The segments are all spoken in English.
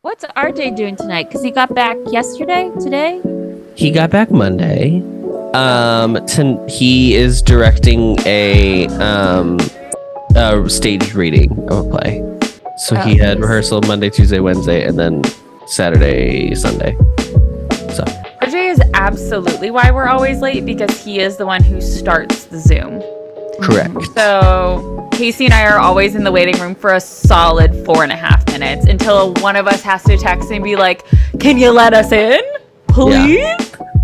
What's RJ doing tonight? Because he got back yesterday, today? He got back Monday. He is directing a staged reading of a play. So he had rehearsal Monday, Tuesday, Wednesday, and then Saturday, Sunday. So RJ is absolutely why we're always late, because he is the one who starts the Zoom. correct. So Casey and I are always in the waiting room for a solid 4.5 minutes until one of us has to text and be like, "Can you let us in, please?" Yeah.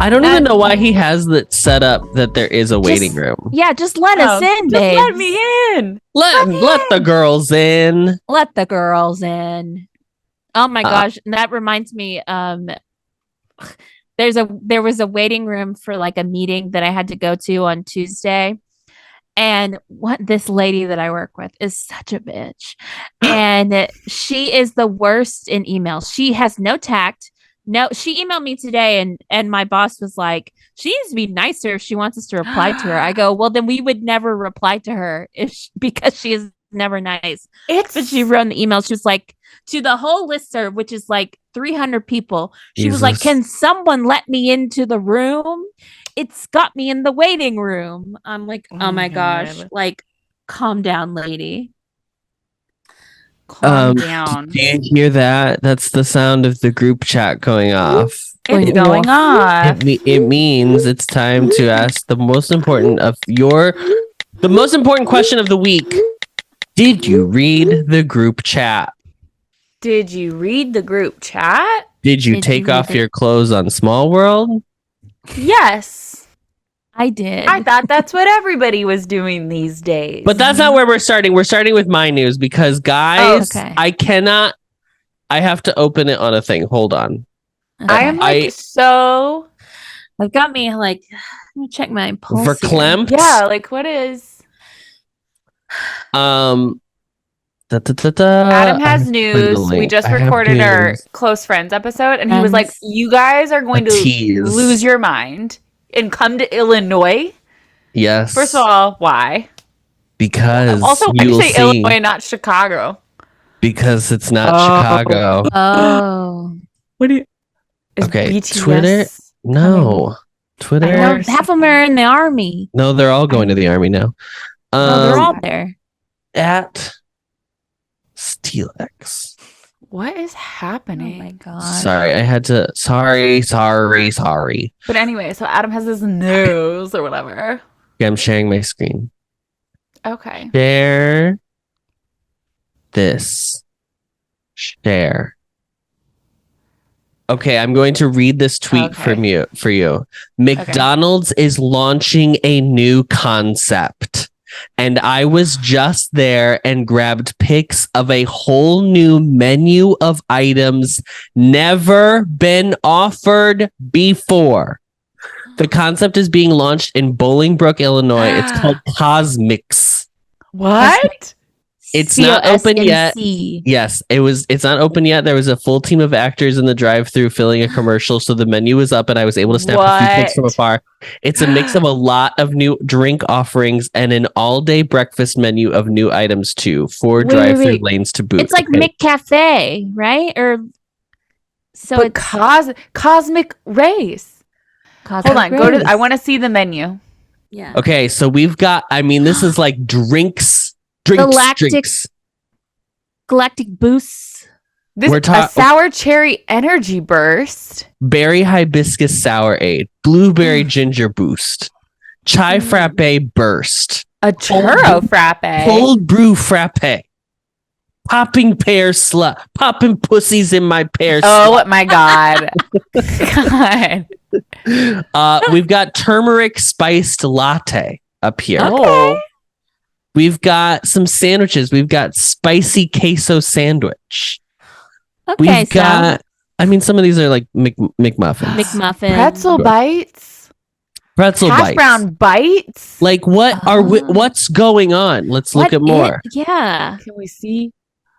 I don't even know why he has that set up that there is a waiting room. Yeah, just let us in, babe. Just let me in. Let the girls in. Let the girls in. Oh my gosh, and that reminds me. There was a waiting room for like a meeting that I had to go to on Tuesday. And this lady that I work with is such a bitch. And she is the worst in emails. She has no tact. No, she emailed me today and my boss was like, she needs to be nicer if she wants us to reply to her. I go, well, then we would never reply to her because she is never nice. But she wrote in the email, she was like, to the whole listserv, which is like 300 people, she was like, can someone let me into the room? It's got me in the waiting room. I'm like, oh my gosh, like, calm down, lady. Calm down. Do you hear that? That's the sound of the group chat going off. It's going off. It means it's time to ask the most important question of the week. Did you read the group chat? Did you read the group chat? Did you take off your clothes on Small World? Yes. I did. I thought that's what everybody was doing these days. But that's not where we're starting. We're starting with my news because, guys, I have to open it on a thing. Hold on. Okay. I am like so... It got me like, let me check my pulse. Verklempt? Yeah, like what is... Adam has news. We just recorded our close friends episode, and he was like, "You guys are going to lose your mind and come to Illinois." Yes. First of all, why? Because also, why do you say Illinois, not Chicago? Because it's not Chicago. Oh, what do you? Okay, BTS Twitter. No, Twitter. Half of them are in the army. No, they're all going to the army now. No, they're all there. At SteelX. What is happening? Oh my god. Sorry, I had to. Sorry. But anyway, so Adam has his nose or whatever. Yeah, I'm sharing my screen. Okay. Share this. Share. Okay, I'm going to read this tweet for you. McDonald's is launching a new concept. And I was just there and grabbed pics of a whole new menu of items never been offered before. The concept is being launched in Bollingbrook, Illinois. It's called Cosmics. What? It's not open yet. Yes, it's not open yet. There was a full team of actors in the drive-thru filling a commercial, so the menu was up and I was able to snap a few pics from afar. It's a mix of a lot of new drink offerings and an all-day breakfast menu of new items too. 4 drive-thru lanes to boot. It's like McCafe, right? Or so but it's Cosmic Race. Hold on, I want to see the menu. Yeah. Okay, so we've got, this is like drinks. Galactic boosts. This a sour cherry energy burst. Berry hibiscus sourade. Blueberry ginger boost. Chai frappe burst. A churro frappe. Cold brew frappe. Popping pear slut. Popping pussies in my pear slut. Oh my god. God. We've got turmeric spiced latte up here. Oh. We've got some sandwiches. We've got spicy queso sandwich. Okay, We've got, some of these are like McMuffins. Pretzel bites. Hash brown bites. Like what's going on? Let's look at more. Yeah. Can we see?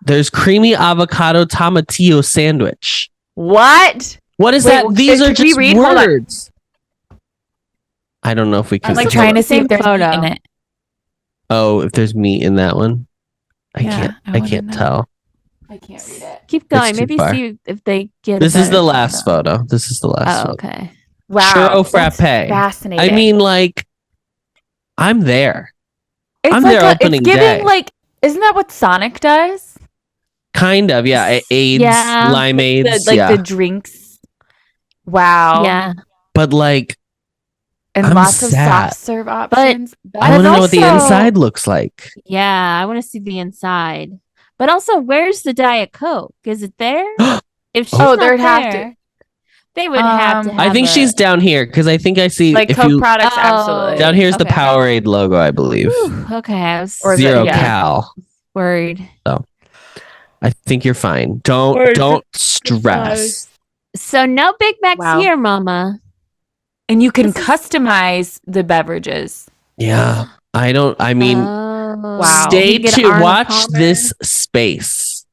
There's creamy avocado tomatillo sandwich. What? What is that? These are just words. I don't know if we can. I'm like trying to see if there's meat in it. Oh, if there's meat in that one, I can't tell. I can't read it. Keep going. It's too Maybe far. see if they get. This is the last photo. This is the last photo. Okay. Wow. Churro frappe. Fascinating. I mean, like, I'm there. it's I'm like there opening it's giving day. like, isn't that what Sonic does? Kind of, yeah. AIDS, Yeah. limeades, The drinks. Wow. Yeah. But like, And I'm lots of sad. soft serve options. I want to know what the also- inside looks like. Yeah. I want to see the inside. But also, where's the Diet Coke? Is it there? If she's Oh, not there'd have there, to- they would have to. I have I think a- she's down here because I think I see like if Coke you products, Oh. absolutely. down here's the Okay. Powerade logo, I believe. Whew, okay, I was Or is it- Zero yeah. cal. worried. I think you're fine. Don't stress. So no Big Macs Wow. here, Mama. And you can This is- customize the beverages. Yeah. I mean, Oh. Wow. stay You get tuned. Arnold Watch Palmer. this space.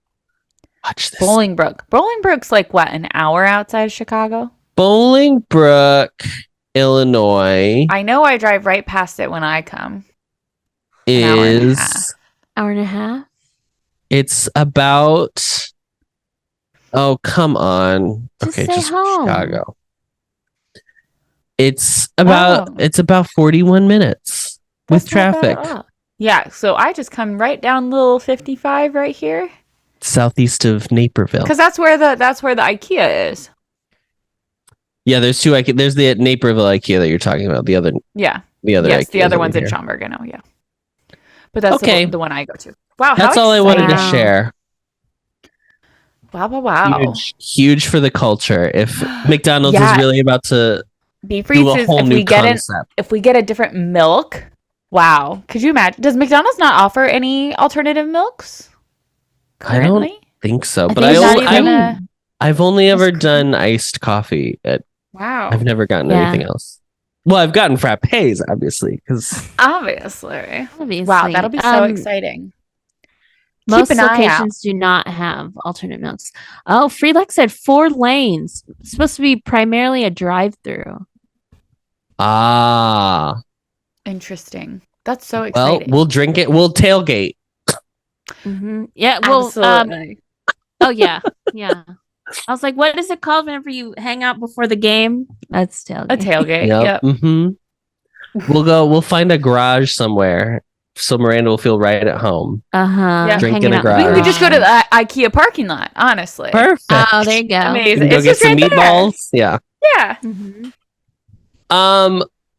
Watch this. Bollingbrook. Bollingbrook's like what, an hour outside of Chicago? Bollingbrook, Illinois I know I drive right past it when I come. An hour and a half. is Hour and a half. it's about oh come on. Just Okay, say just home. Chicago. It's about Oh. it's about 41 minutes with That's not bad traffic. at all. Yeah, so I just come right down little 55 right here, Southeast of Naperville. because that's where the IKEA is. Yeah, there's two IKEA. There's the Naperville IKEA that you're talking about. The other Yeah, IKEA. the other one's in Schaumburg. I know. Yeah, but that's Okay. the one I go to. Wow, That's how all I wanted to exciting. share. Wow. Huge for the culture. If McDonald's Yeah. is really about to Beef do a Reese's. whole new concept. If we get a different milk, wow. Could you imagine? Does McDonald's not offer any alternative milks I don't currently? think so, I but think Not not even even- a- I've only ever That's done iced coffee. wow. I've never gotten Yeah. anything else. Well, I've gotten frappes, obviously, because Obviously. Obviously. Wow, that'll be so exciting. Most Keep an eye out. locations do not have alternate milks. Oh, Freelux said 4 lanes. It's supposed to be primarily a drive-through. Interesting. That's so well, exciting. we'll drink it. We'll tailgate. Yeah. Well. Absolutely. Oh yeah. Yeah. I was like, what is it called whenever you hang out before the game? That's tailgate. A tailgate. Yep. Yep. We'll find a garage somewhere so Miranda will feel right at home. Yeah. Drink hanging in a out garage. We could just go to the IKEA parking lot, honestly. Perfect. Oh, there you go. We Amazing. can go It's get just some right there. meatballs. Yeah. Yeah. Mhm.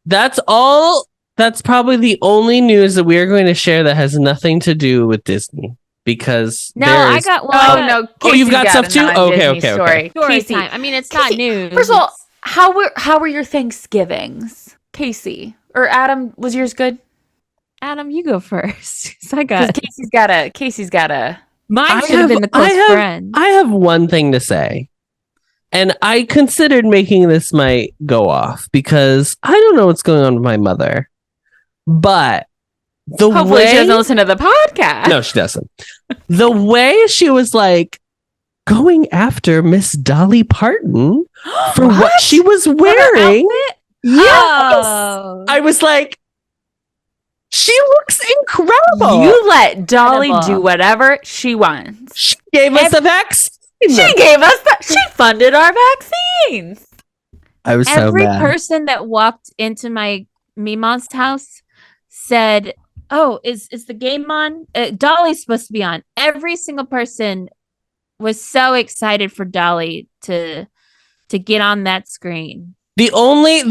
That's all. That's probably the only news that we are going to share that has nothing to do with Disney because No, there I is- got one. Oh, no. Oh, you've got stuff a too? Okay, non-Disney okay. story. Story Casey, time. I mean, it's not Casey, news. first of all, how were your Thanksgivings, Casey? Or Adam, was yours good? Adam, you go first. 'Cause I Because got Casey's got a mine. I Should have been the have- I close have- friend. I have one thing to say. And I considered making this my go off because I don't know what's going on with my mother. But the hopefully she way doesn't listen to the podcast. No, she doesn't. The way she was like going after Miss Dolly Parton for what she was wearing. Yes. Oh. I was like, she looks incredible. You let Dolly Incredible. do whatever she wants. She gave us a vaccine. She gave us that. She funded our vaccines. I was so Every mad. person that walked into my Mima's house said, "Oh, is the game on? Dolly's supposed to be on." Every single person was so excited for Dolly to get on that screen. The only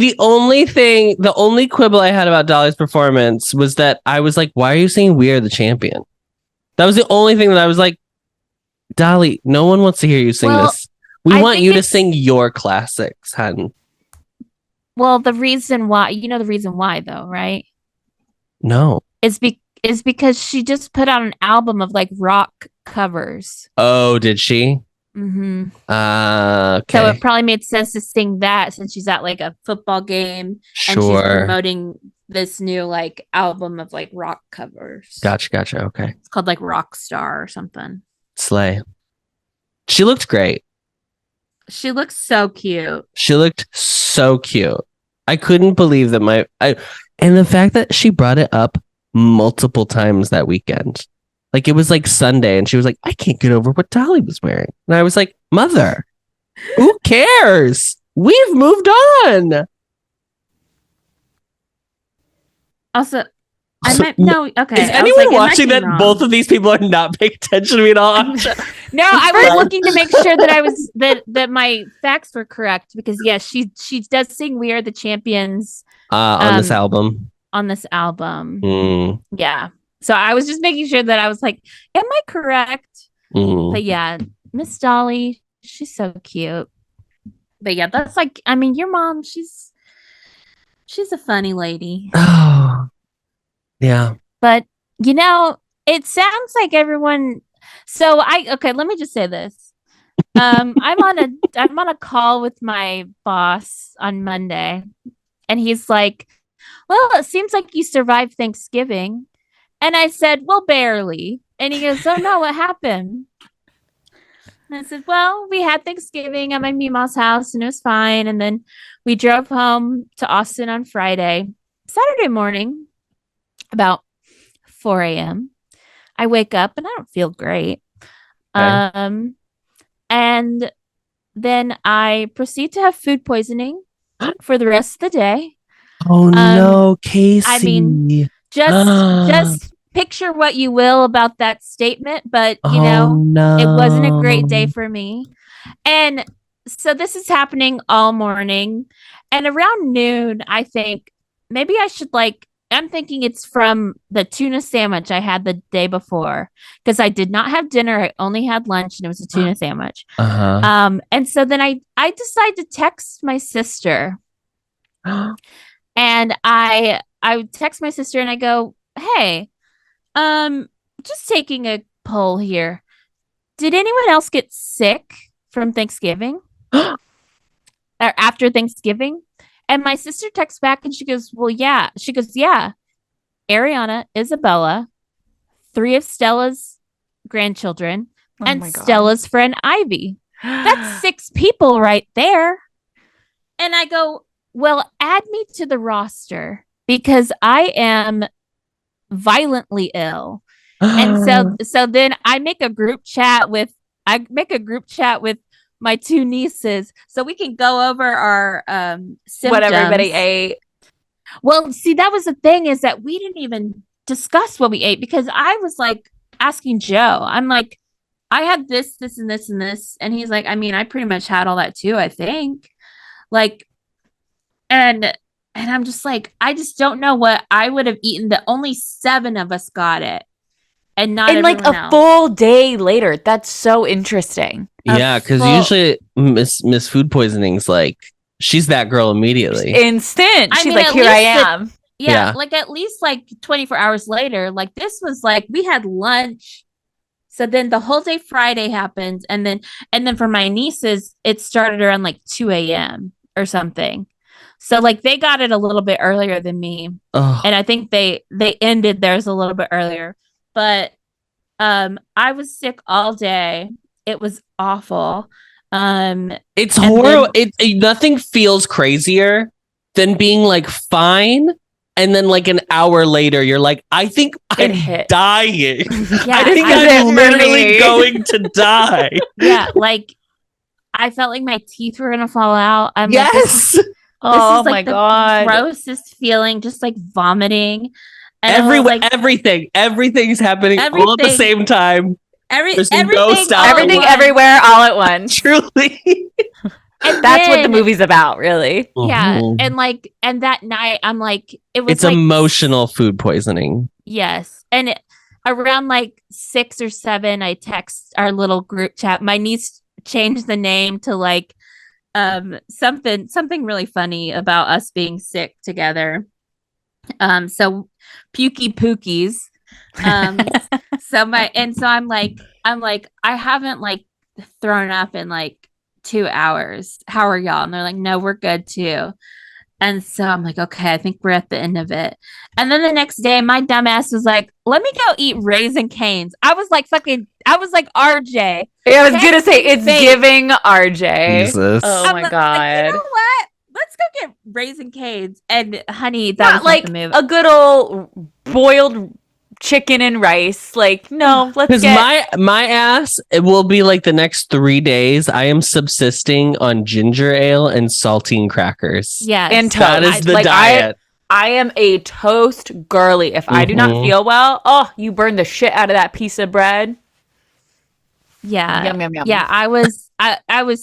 quibble I had about Dolly's performance was that I was like, why are you saying we are the champion? That was the only thing that I was like, Dolly, no one wants to hear you sing Well, this. We I want think you to it's- sing your classics, hun. Well, the reason why, the reason why though, right? No. Is because she just put out an album of like rock covers. Oh, did she? Mm-hmm. Okay. So it probably made sense to sing that since she's at like a football game and she's Sure. promoting this new like album of like rock covers. Gotcha. Okay. It's called like Rockstar or something. Slay. She looked great. She looks so cute. She looked so cute. I couldn't believe that and the fact that she brought it up multiple times that weekend. Like it was like Sunday, and she was like, I can't get over what Dolly was wearing. And I was like, Mother, who cares? We've moved on. Also, I meant no. Okay, is anyone watching that? Wrong? Both of these people are not paying attention to me at all. No, I was looking to make sure that I was that my facts were correct because she does sing "We Are the Champions" on this album. On this album, yeah. So I was just making sure that I was like, am I correct? But yeah, Miss Dolly, she's so cute. But yeah, that's like, I mean, your mom, she's a funny lady. Oh, yeah. But it sounds like everyone. So let me just say this. I'm on a call with my boss on Monday, and he's like, "Well, it seems like you survived Thanksgiving." And I said, "Well, barely." And he goes, "Oh no, what happened?" And I said, "Well, we had Thanksgiving at my Mima's house and it was fine. And then we drove home to Austin on Friday. Saturday morning, about 4 a.m., I wake up and I don't feel great. Okay. And then I proceed to have food poisoning for the rest of the day. Oh no, Casey. I mean, just picture what you will about that statement, but it wasn't a great day for me. And so this is happening all morning, and around noon, I think maybe I should I'm thinking it's from the tuna sandwich I had the day before because I did not have dinner. I only had lunch and it was a tuna sandwich. And so then I decided to text my sister and I text my sister and I go, "Hey, just taking a poll here. Did anyone else get sick from Thanksgiving or after Thanksgiving?" And my sister texts back and she goes, "Well, yeah." She goes, "Yeah. Ariana, Isabella, 3 of Stella's grandchildren, and Stella's friend Ivy. That's 6 people right there." And I go, "Well, add me to the roster because I am violently ill." And so then I make a group chat with my 2 nieces so we can go over our symptoms. What everybody ate. Well, see, that was the thing is that we didn't even discuss what we ate because I was like asking Joe. I'm like, I had this, and this, and this. And he's like, I mean, I pretty much had all that too, I think. And I'm just like, I just don't know what I would have eaten. That only 7 of us got it. And not everyone like a else. Full day later. That's so interesting. Yeah, because usually Miss Food Poisoning's like, she's that girl immediately. Instant. She's like, here I am. Yeah, like at least 24 hours later, this was we had lunch. So then the whole day Friday happened. And then for my nieces, it started around 2 a.m. or something. So they got it a little bit earlier than me. Oh. And I think they ended theirs a little bit earlier. But I was sick all day. It was awful. It's horrible. Nothing feels crazier than being fine, and then an hour later you're like, I think I'm dying. Yeah, I think I'm literally going to die. Yeah, I felt like my teeth were gonna fall out. Yes. This is my God, grossest feeling, just vomiting. And everything's happening all at the same time. Everything everywhere all at once. Truly. And that's what the movie's about, really. Yeah. Mm-hmm. And that night I'm it's emotional food poisoning. Yes. And around 6 or 7, I text our little group chat. My niece changed the name to something really funny about us being sick together. So Pukey Pookies. So I'm like, I haven't thrown up in 2 hours. How are y'all? And they're like, no, we're good too. And so I'm like, okay, I think we're at the end of it. And then the next day, my dumbass was like, let me go eat Raisin Canes. I was like RJ. Yeah, I was gonna say it's giving RJ. Jesus. Oh my God. You know what? Let's go get Raisin Canes. And honey, that was like the move. A good old boiled chicken and rice. Like, no, let's Because get my ass, it will be like the next 3 days. I am subsisting on ginger ale and saltine crackers. Yes. and toast. That is the diet. I am a toast girly. If I do not feel well, you burn the shit out of that piece of bread. Yeah. Yum, yum, yum. Yeah. I was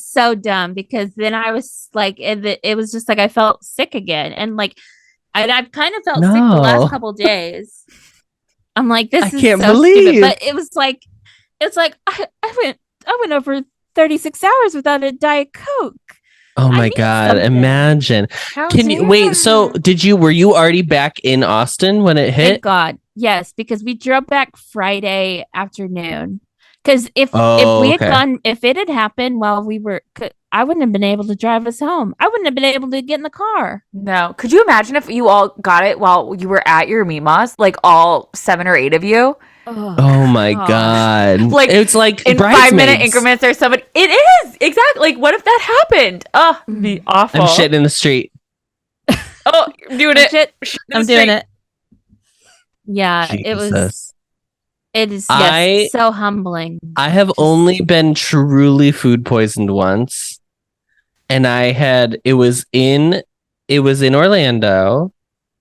so dumb because then I was like, it was just like I felt sick again. And like, I've kind of felt sick the last couple days. I'm like, this is can't so believe. stupid. But it's like I went over 36 hours without a Diet Coke. Oh my God. something. Imagine. How Can you wait? So were you already back in Austin when it hit? Thank God. Yes, because we drove back Friday afternoon. Because if we had gone, if it had happened while we were, I wouldn't have been able to drive us home. I wouldn't have been able to get in the car. No. Could you imagine if you all got it while you were at your Mimas? Like all 7 or 8 of you? Oh my God. Like it's like in 5-minute increments or somebody. It is exactly like what if that happened? Oh, it'd be awful. I'm shitting in the street. Oh, you're doing it. I'm doing it. Yeah, Jesus. it is so humbling. I have only been truly food poisoned once. And it was in Orlando.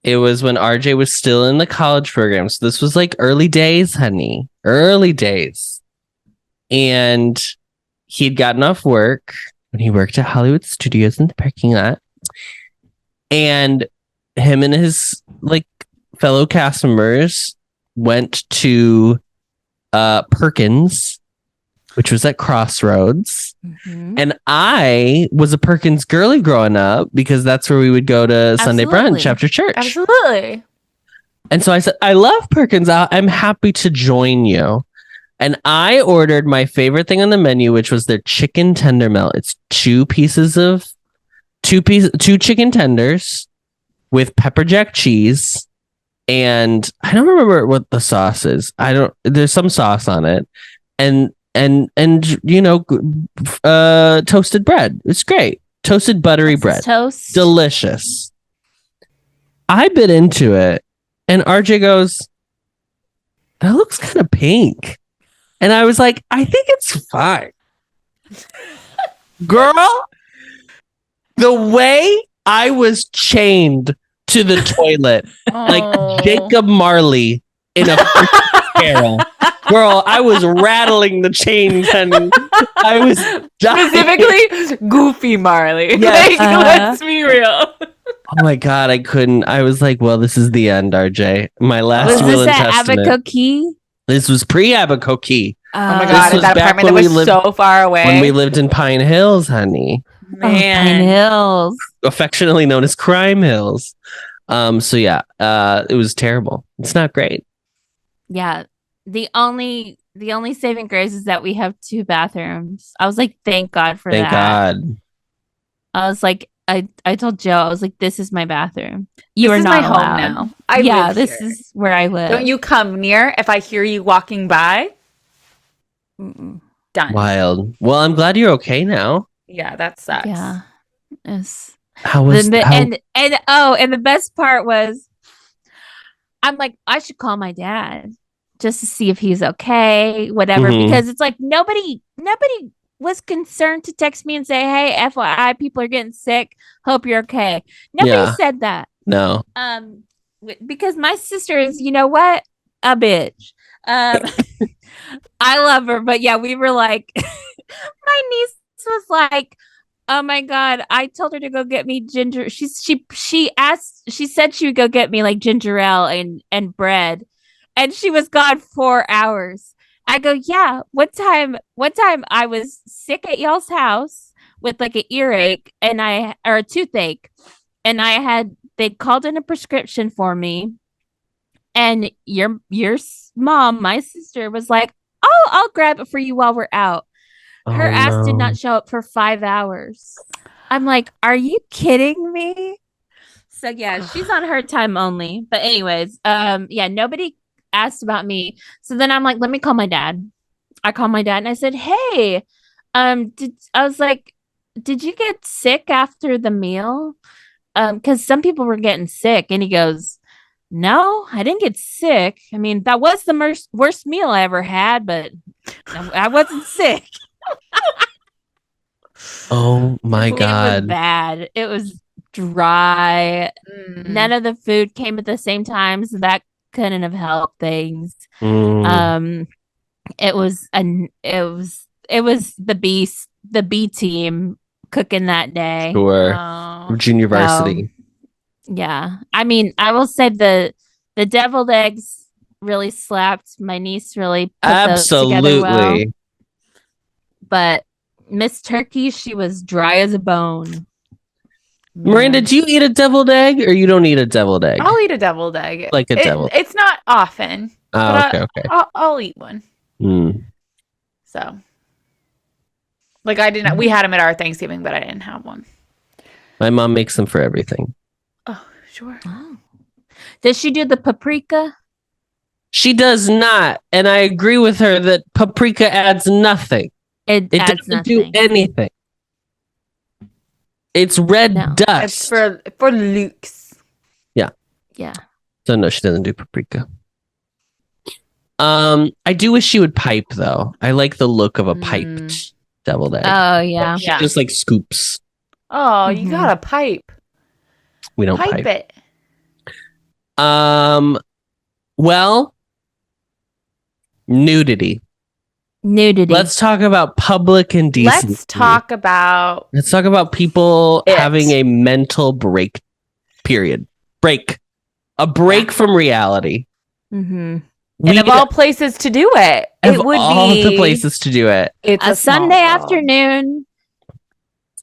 It was when RJ was still in the college program. So this was like early days, honey. Early days. And he'd gotten off work when he worked at Hollywood Studios in the parking lot. And him and his like fellow cast members went to Perkins, which was at Crossroads. Mm-hmm. And I was a Perkins girly growing up because that's where we would go to Sunday brunch after church. Absolutely. And so I said, I love Perkins. I'm happy to join you. And I ordered my favorite thing on the menu, which was their chicken tender melt. It's two chicken tenders with pepper jack cheese. And I don't remember what the sauce is. There's some sauce on it. And toasted bread. It's great. Toasted buttery bread. Toast. Delicious. I bit into it and RJ goes, that looks kind of pink. And I was like, I think it's fine. Girl, the way I was chained to the toilet like Jacob Marley in a carol. Girl, I was rattling the chains and I was dying. Specifically, Goofy Marley. Yes. Let's be real. Oh my God, I couldn't. I was like, well, this is the end, RJ. My last will and testament. Was this at Abacoquille? This was pre-Abacoquille. Oh my God, is that apartment that was so far away? When we lived in Pine Hills, honey. Man. Pine Hills. Affectionately known as Crime Hills. So yeah, it was terrible. It's not great. Yeah. The only saving grace is that we have 2 bathrooms. I was like, thank God for that. Thank God. I was like, I told Joe, I was like, this is my bathroom. You are my not home allowed. now. This is where I live. Don't you come near if I hear you walking by. Mm-mm. Done. Wild. Well, I'm glad you're okay now. Yeah, that sucks. Yeah. How was and the best part was I'm like, I should call my dad just to see if he's okay, whatever, because it's like nobody was concerned to text me and say, hey, FYI, people are getting sick. Hope you're okay. Nobody said that. No. Because my sister is, you know what? A bitch. I love her, but yeah, we were like, my niece was like, oh my God, I told her to go get me ginger. She said she would go get me like ginger ale and bread. And she was gone 4 hours. I go, yeah. One time I was sick at y'all's house with like an earache or a toothache. And they called in a prescription for me. And your mom, my sister, was like, oh, I'll grab it for you while we're out. Her ass did not show up for 5 hours. I'm like, are you kidding me? So yeah, she's on her time only. But anyways, nobody asked about me. So then I'm like, let me call my dad. I called my dad and I said, hey, did you get sick after the meal? Because some people were getting sick. And he goes, No, I didn't get sick. I mean, that was the worst meal I ever had, but I wasn't sick. Oh my God. It was bad. It was dry. None of the food came at the same time, so that couldn't have helped things. It was the B team cooking that day. Sure. Junior varsity. Yeah. I mean, I will say the deviled eggs really slapped. My niece really put those together well. But Miss Turkey, she was dry as a bone. Miranda, do you eat a deviled egg or you don't eat a deviled egg? I'll eat a deviled egg. Like a deviled. It's not often. Oh, okay. I'll eat one. So, like, I didn't. We had them at our Thanksgiving, but I didn't have one. My mom makes them for everything. Oh, sure. Oh. Does she do the paprika? She does not, and I agree with her that paprika adds nothing. It doesn't do anything. It's red dust. It's for looks. Yeah. So no, she doesn't do paprika. I do wish she would pipe though. I like the look of a piped deviled egg. Oh yeah. She just like scoops. Oh, you got a pipe. We don't pipe it. Well, nudity. Let's talk about public indecency. Let's talk about people having a mental break. Period. A break from reality. And of all places to do it, it would be the places to do it. It's a Sunday afternoon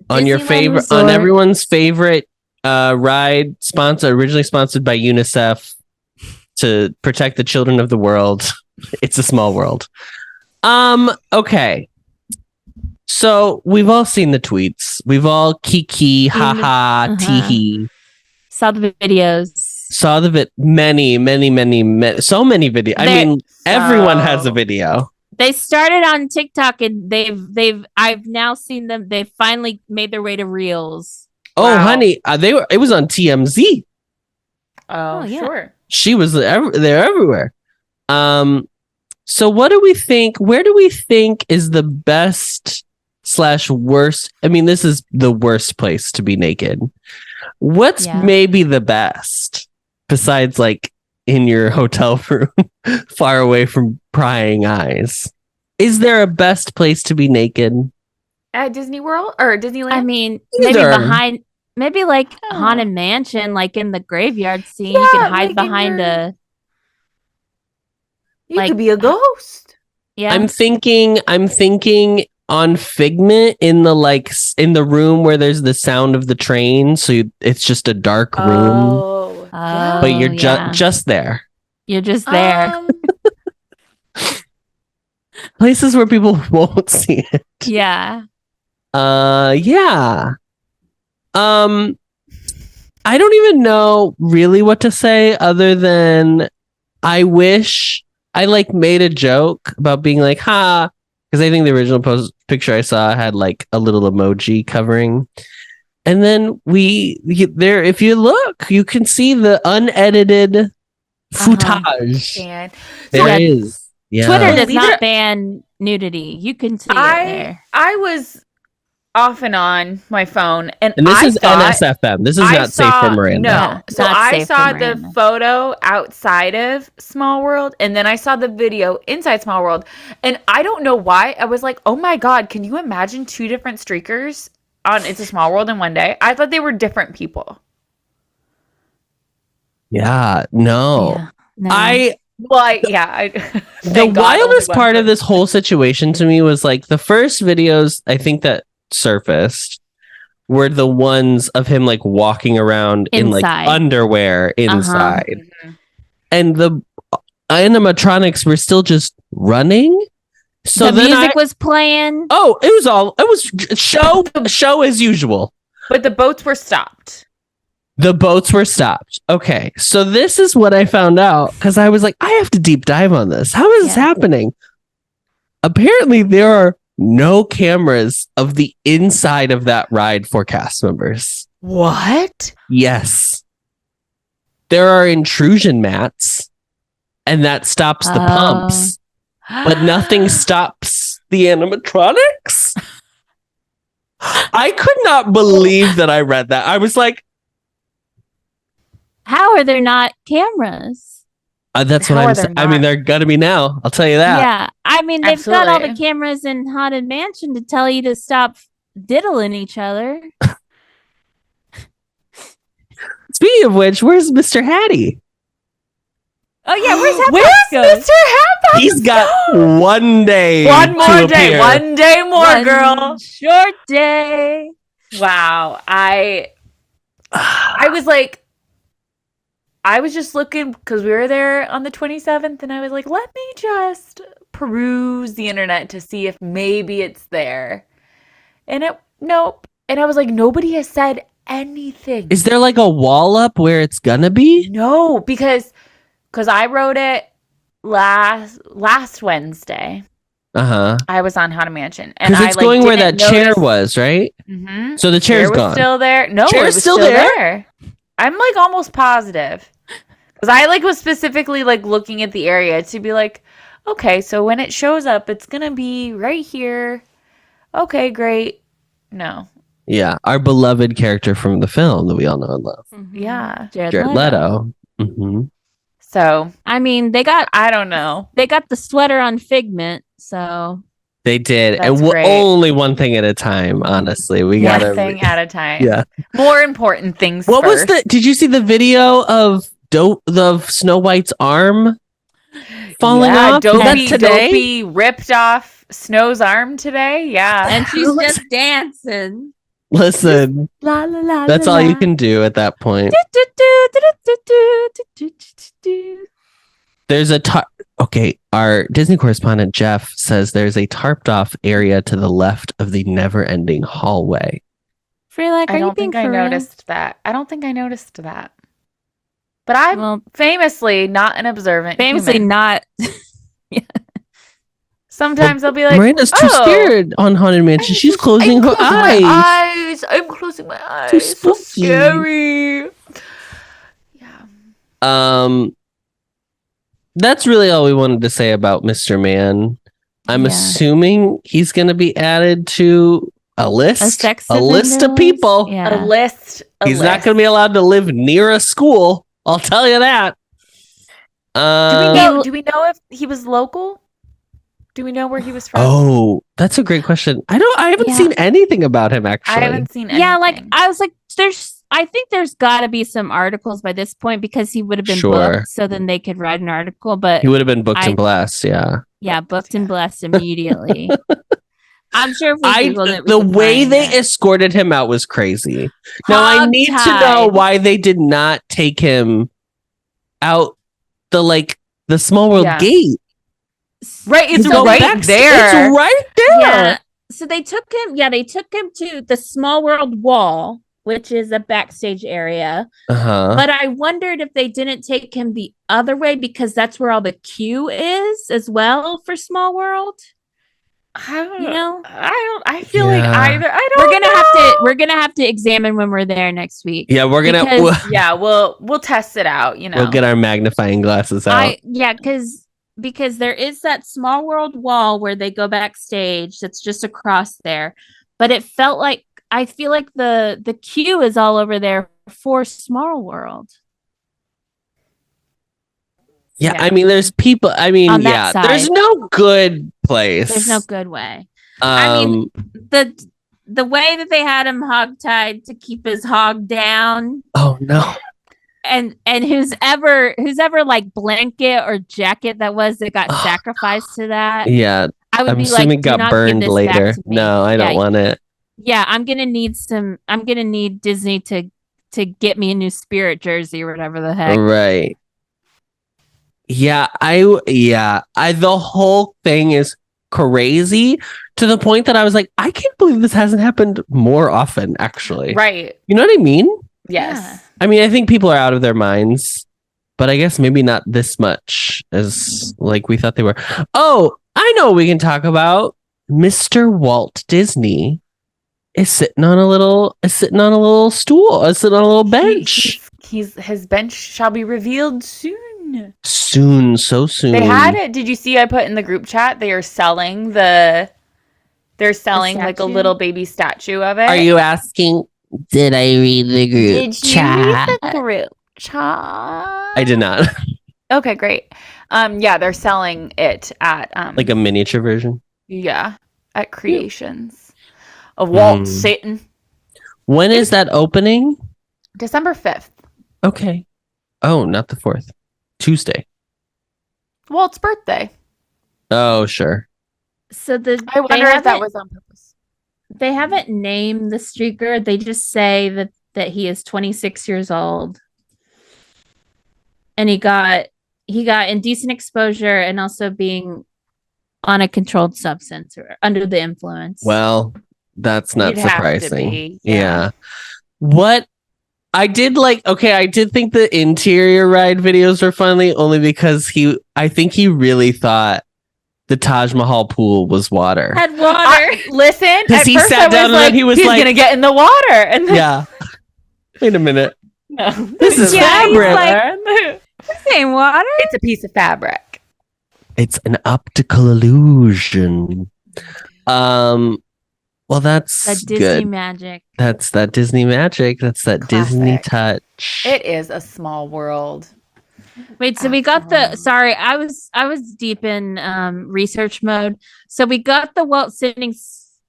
on your favorite, on everyone's favorite ride, originally sponsored by UNICEF to protect the children of the world. It's a small world. Okay. So we've all seen the tweets. We've all kiki, haha, teehee. Saw the videos. Many, so many videos. I mean, everyone has a video. They started on TikTok and I've now seen them. They finally made their way to Reels. Oh, honey, it was on TMZ. Oh, yeah. Sure. She was there everywhere. So what do we think? Where do we think is the best / worst? I mean, this is the worst place to be naked. What's maybe the best besides like in your hotel room, far away from prying eyes? Is there a best place to be naked? At Disney World or Disneyland? I mean, maybe like Haunted Mansion, like in the graveyard scene. You can hide behind You could be a ghost. Yeah. I'm thinking on Figment in the room where there's the sound of the train, so it's just a dark room. But you're just there. You're just there. Places where people won't see it. Yeah. Yeah. I don't even know really what to say other than I wish I made a joke about being like, ha, because I think the original picture I saw had like a little emoji covering. And then if you look, you can see the unedited footage. There is. Yeah. Twitter does not ban nudity. You can see it there. I was off and on my phone, and this is NSFM. This is not safe for Miranda. No, so I saw the photo outside of Small World, and then I saw the video inside Small World, and I don't know why I was like, "Oh my god, can you imagine 2 different streakers on It's a Small World in one day?" I thought they were different people. Yeah, no. Yeah, no. The wildest part of this whole situation to me was like the first videos I think that surfaced were the ones of him like walking around in like underwear inside. And the animatronics were still just running. So the music was playing. Oh, it was show as usual. But the boats were stopped. Okay, so this is what I found out because I was like, I have to deep dive on this. How is this happening? Apparently, there are no cameras of the inside of that ride for cast members. What? Yes. there are intrusion mats, and that stops the pumps, but nothing stops the animatronics. I could not believe that I read that. I was like, how are there not cameras? That's what I'm saying. I mean, they're gonna be now. I'll tell you that. Yeah, I mean, they've got all the cameras in Haunted Mansion to tell you to stop diddling each other. Speaking of which, where's Mr. Hattie? Oh yeah, where's Mr. Hatbox? He's got one day. One more day. One day more, girl. Short day. Wow. I was like, I was just looking because we were there on the 27th, and I was like, let me just peruse the internet to see if maybe it's there. And nope. And I was like, nobody has said anything. Is there like a wall up where it's gonna be? No, because I wrote it last Wednesday. I was on Haunted Mansion, and it's going where that chair was, right? Mm-hmm. So the chair's gone. Still there? No, chair's it was still there. I'm like almost positive because I like was specifically like looking at the area to be like, okay, so when it shows up, it's gonna be right here. Okay, great. No. Yeah, our beloved character from the film that we all know and love. Mm-hmm. Yeah, Jared Leto. Mm-hmm. So I mean, I don't know. They got the sweater on Figment, so they did, and only one thing at a time. Honestly, we got one thing at a time. Yeah, more important things. What first. was Did you see the video of Snow White's arm falling off? Dopey ripped off Snow's arm today. Yeah, and she's just dancing. Listen, la, la, la, that's all you can do at that point. There's our Disney correspondent Jeff says there's a tarped off area to the left of the never-ending hallway. I don't think I noticed that. But I'm famously not an observant. Famously human. not. Sometimes I'll be like, Miranda's too scared on Haunted Mansion. She's closing her eyes. I'm closing my eyes. Too spooky. So scary. Yeah. That's really all we wanted to say about Mr. Man. I'm assuming he's going to be added to a list. A list of people. Yeah. A list. He's not going to be allowed to live near a school. I'll tell you that. Do we know if he was local? Do we know where he was from? Oh, that's a great question. I haven't seen anything about him, actually. I haven't seen anything. Yeah, I was like, I think there's got to be some articles by this point because he would have been booked, so then they could write an article. But he would have been booked and blessed, yeah, booked and blessed immediately. I'm sure if we Googled it, the way they escorted him out was crazy. Now I need to know why they did not take him out the Small World gate. Right, it's right there. It's right there. Yeah. So they took him. Yeah, they took him to the Small World Wall, which is a backstage area. But I wondered if they didn't take him the other way because that's where all the queue is as well for Small World. I don't know. I feel like either. I don't. We're gonna have to examine when we're there next week. Yeah, we're gonna. We'll test it out. We'll get our magnifying glasses out. Because there is that Small World Wall where they go backstage. That's just across there, but it felt like I feel like the queue is all over there for Small World. Yeah, I mean, there's people. I mean, there's no good place. There's no good way. I mean, the way that they had him hogtied to keep his hog down. Oh no. And whose ever like blanket or jacket that got sacrificed to that. Yeah, I'm assuming it got burned later. No, I don't want it. Yeah, I'm gonna need Disney to get me a new Spirit jersey or whatever the heck. Right. Yeah, the whole thing is crazy to the point that I was like, I can't believe this hasn't happened more often, actually. Right. You know what I mean? Yes. Yeah. I mean, I think people are out of their minds, but I guess maybe not this much as like we thought they were. Oh, I know what we can talk about. Mr. Walt Disney is sitting on a little stool, sitting on a little bench. his bench shall be revealed soon. Soon, so soon. They had it. Did you see? I put in the group chat. They are selling like a little baby statue of it. Are you asking? Did I read the group chat? Did you read the group chat? I did not. Okay, great. Yeah, they're selling it at like a miniature version. Yeah, at Creations of Walt Satan. When is that opening? December 5th. Okay. Oh, not the 4th. Tuesday. Walt's birthday. Oh, sure. So I wonder if that was on purpose. They haven't named the streaker. They just say that he is 26 years old. And he got indecent exposure and also being on a controlled substance or under the influence. Well, that's not surprising. Yeah. What I did I did think the interior ride videos were funny only because I think he really thought the Taj Mahal pool was water. Had water. Listen, because he sat down and then he was he's like, gonna get in the water. And then, yeah. Wait a minute. No, this is fabric. This ain't water. It's a piece of fabric. It's an optical illusion. Well, that's that Disney good. magic. That's that Disney magic. That's that Classic. Disney touch. It is a small world. Wait, so we got sorry, I was deep in research mode. So we got the Walt Sitting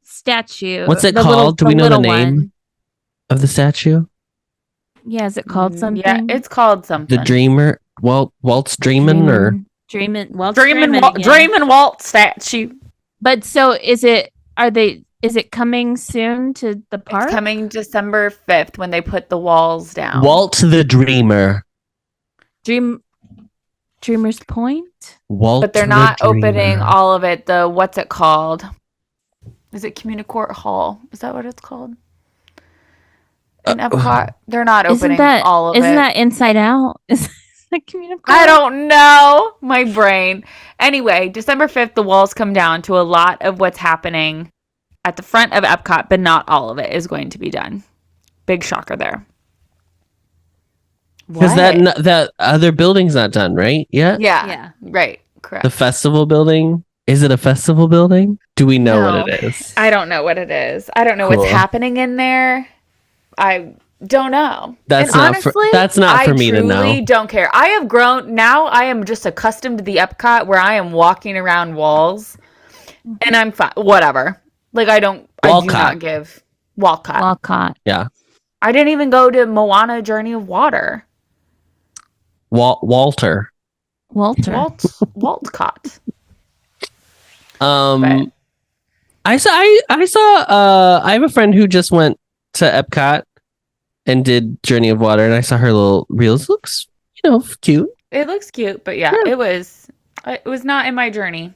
statue. What's it called? Do we know the name of the statue? Yeah, is it called something? Yeah, it's called something. The Dreamer, Walt's Dreamin' or Dreamin' Walt statue. But so is it coming soon to the park? It's coming December 5th when they put the walls down. Walt the Dreamer. Dreamer's Point? Walt, but they're not opening all of it. What's it called? Is it Communicourt Hall? Is that what it's called? In Epcot, they're not opening all of it. Isn't that Inside Out? Is that Communicourt? I don't know. My brain. Anyway, December 5th, the walls come down to a lot of what's happening at the front of Epcot, but not all of it is going to be done. Big shocker there. Because that other building's not done, right? Yeah. Right. Correct. The festival building. Is it a festival building? Do we know what it is? I don't know what it is. I don't know what's happening in there. I don't know. That's not for me to know. I truly don't care. I have grown. Now I am just accustomed to the Epcot where I am walking around walls and I'm fine. Whatever. Like I do not give Walcott. Yeah. I didn't even go to Moana Journey of Water. Walter. Waltcott. I saw I have a friend who just went to Epcot and did Journey of Water, and I saw her little reels. Looks, cute. It looks cute, but yeah. It was not in my journey.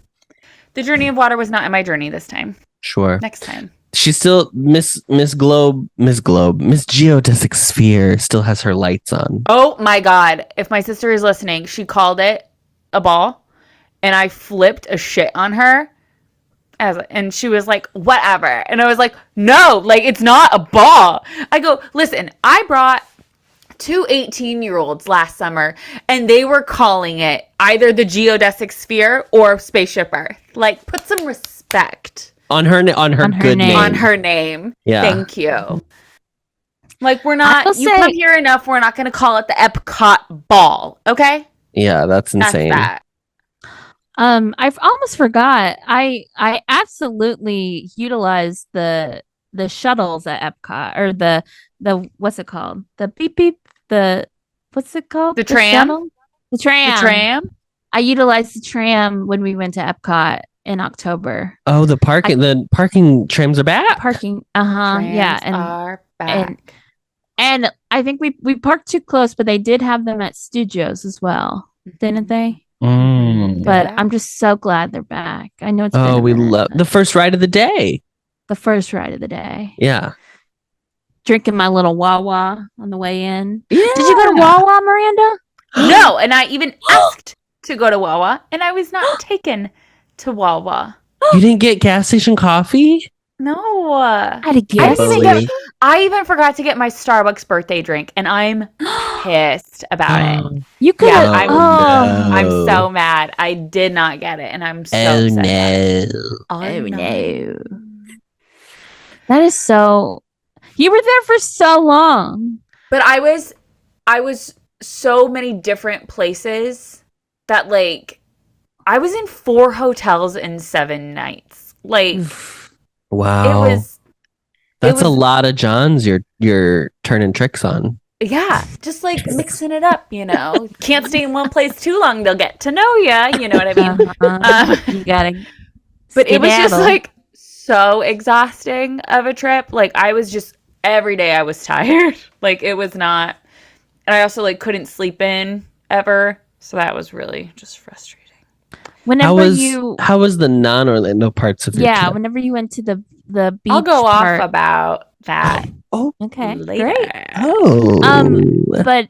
The Journey of Water was not in my journey this time. Sure. Next time. She's still Miss Geodesic Sphere still has her lights on. Oh my God. If my sister is listening, she called it a ball and I flipped a shit on her. And she was like, whatever. And I was like, no, it's not a ball. I go, listen, I brought 2 18-year-olds last summer and they were calling it either the Geodesic Sphere or Spaceship Earth. Put some respect. On her name. On her name. Yeah. Thank you. We're not, come here enough. We're not going to call it the Epcot ball. Okay. Yeah. That's insane. That's that. I've almost forgot. I absolutely utilized the shuttles at Epcot or the what's it called? The beep beep. What's it called? The tram. The tram. The tram. I utilized the tram when we went to Epcot in October. Oh, the parking trams are back. Parking. Yeah, and are back. And I think we parked too close, but they did have them at Studios as well, didn't they? But I'm just so glad they're back. I know it's we love the first ride of the day. The first ride of the day. Yeah. Drinking my little Wawa on the way in. Yeah. Did you go to Wawa, Miranda? No, and I even asked to go to Wawa, and I was not taken to Wawa. You didn't get gas station coffee? No. I had a gas. I even forgot to get my Starbucks birthday drink, and I'm pissed about it. You could have. I'm so mad. I did not get it, and I'm so upset. Oh no. That is so. You were there for so long. But I was so many different places that like I was in 4 hotels in 7 nights. Like wow. That's a lot of Johns you're turning tricks on. Yeah, just like mixing it up, you know. Can't stay in one place too long; they'll get to know you know what I mean? You gotta. But it was just like so exhausting of a trip. Like I was just every day I was tired. Like it was not, and I also like couldn't sleep in ever, so that was really just frustrating. How was the non-Orlando parts of your trip? Whenever you went to the beach, I'll go off about that. Okay, later. Great. But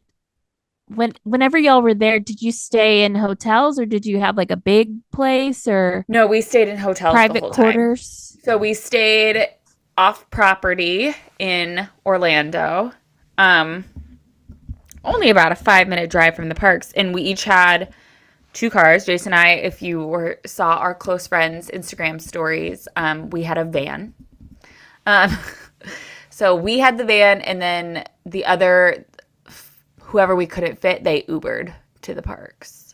whenever y'all were there, did you stay in hotels or did you have like a big place or? No, we stayed in hotels. Private quarters. So we stayed off property in Orlando. Only about a 5-minute drive from the parks, and we each had 2 cars. Jason and I, if you saw our close friends' Instagram stories, we had a van. So we had the van, and then the other, whoever we couldn't fit, they Ubered to the parks.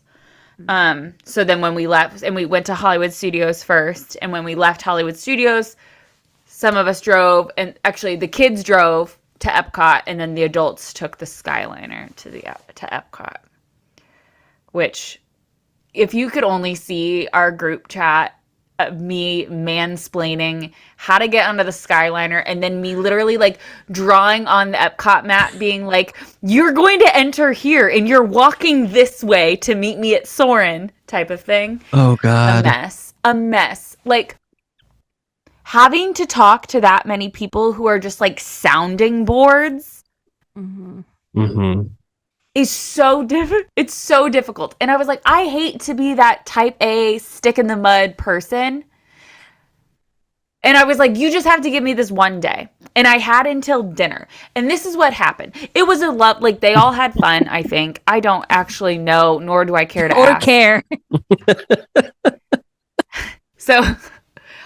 So then when we left, and we went to Hollywood Studios first, and when we left Hollywood Studios, some of us drove, and actually the kids drove to Epcot, and then the adults took the Skyliner to Epcot. Which, if you could only see our group chat of me mansplaining how to get onto the Skyliner, and then me literally like drawing on the Epcot map being like, you're going to enter here and you're walking this way to meet me at Soarin' type of thing. Oh God. A mess. Like having to talk to that many people who are just like sounding boards is so difficult. It's so difficult. And I was like, I hate to be that type A stick in the mud person. And I was like, you just have to give me this one day. And I had until dinner. And this is what happened. It was like they all had fun, I think. I don't actually know, nor do I care to ask. Care. So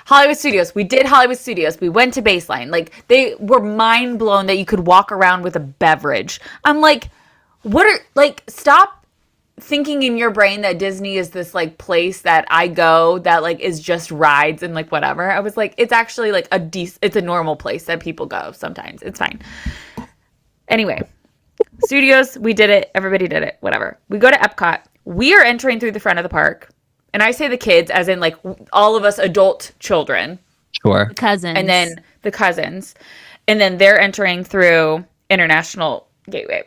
Hollywood Studios. We did Hollywood Studios. We went to Baseline. Like they were mind blown that you could walk around with a beverage. I'm like, stop thinking in your brain that Disney is this like place that I go that like is just rides and like whatever. I was like, it's actually like it's a normal place that people go sometimes. It's fine. Anyway, Studios, we did it. Everybody did it. Whatever. We go to Epcot. We are entering through the front of the park. And I say the kids as in like all of us adult children. Sure. Cousins. And then the cousins. And then they're entering through International Gateway.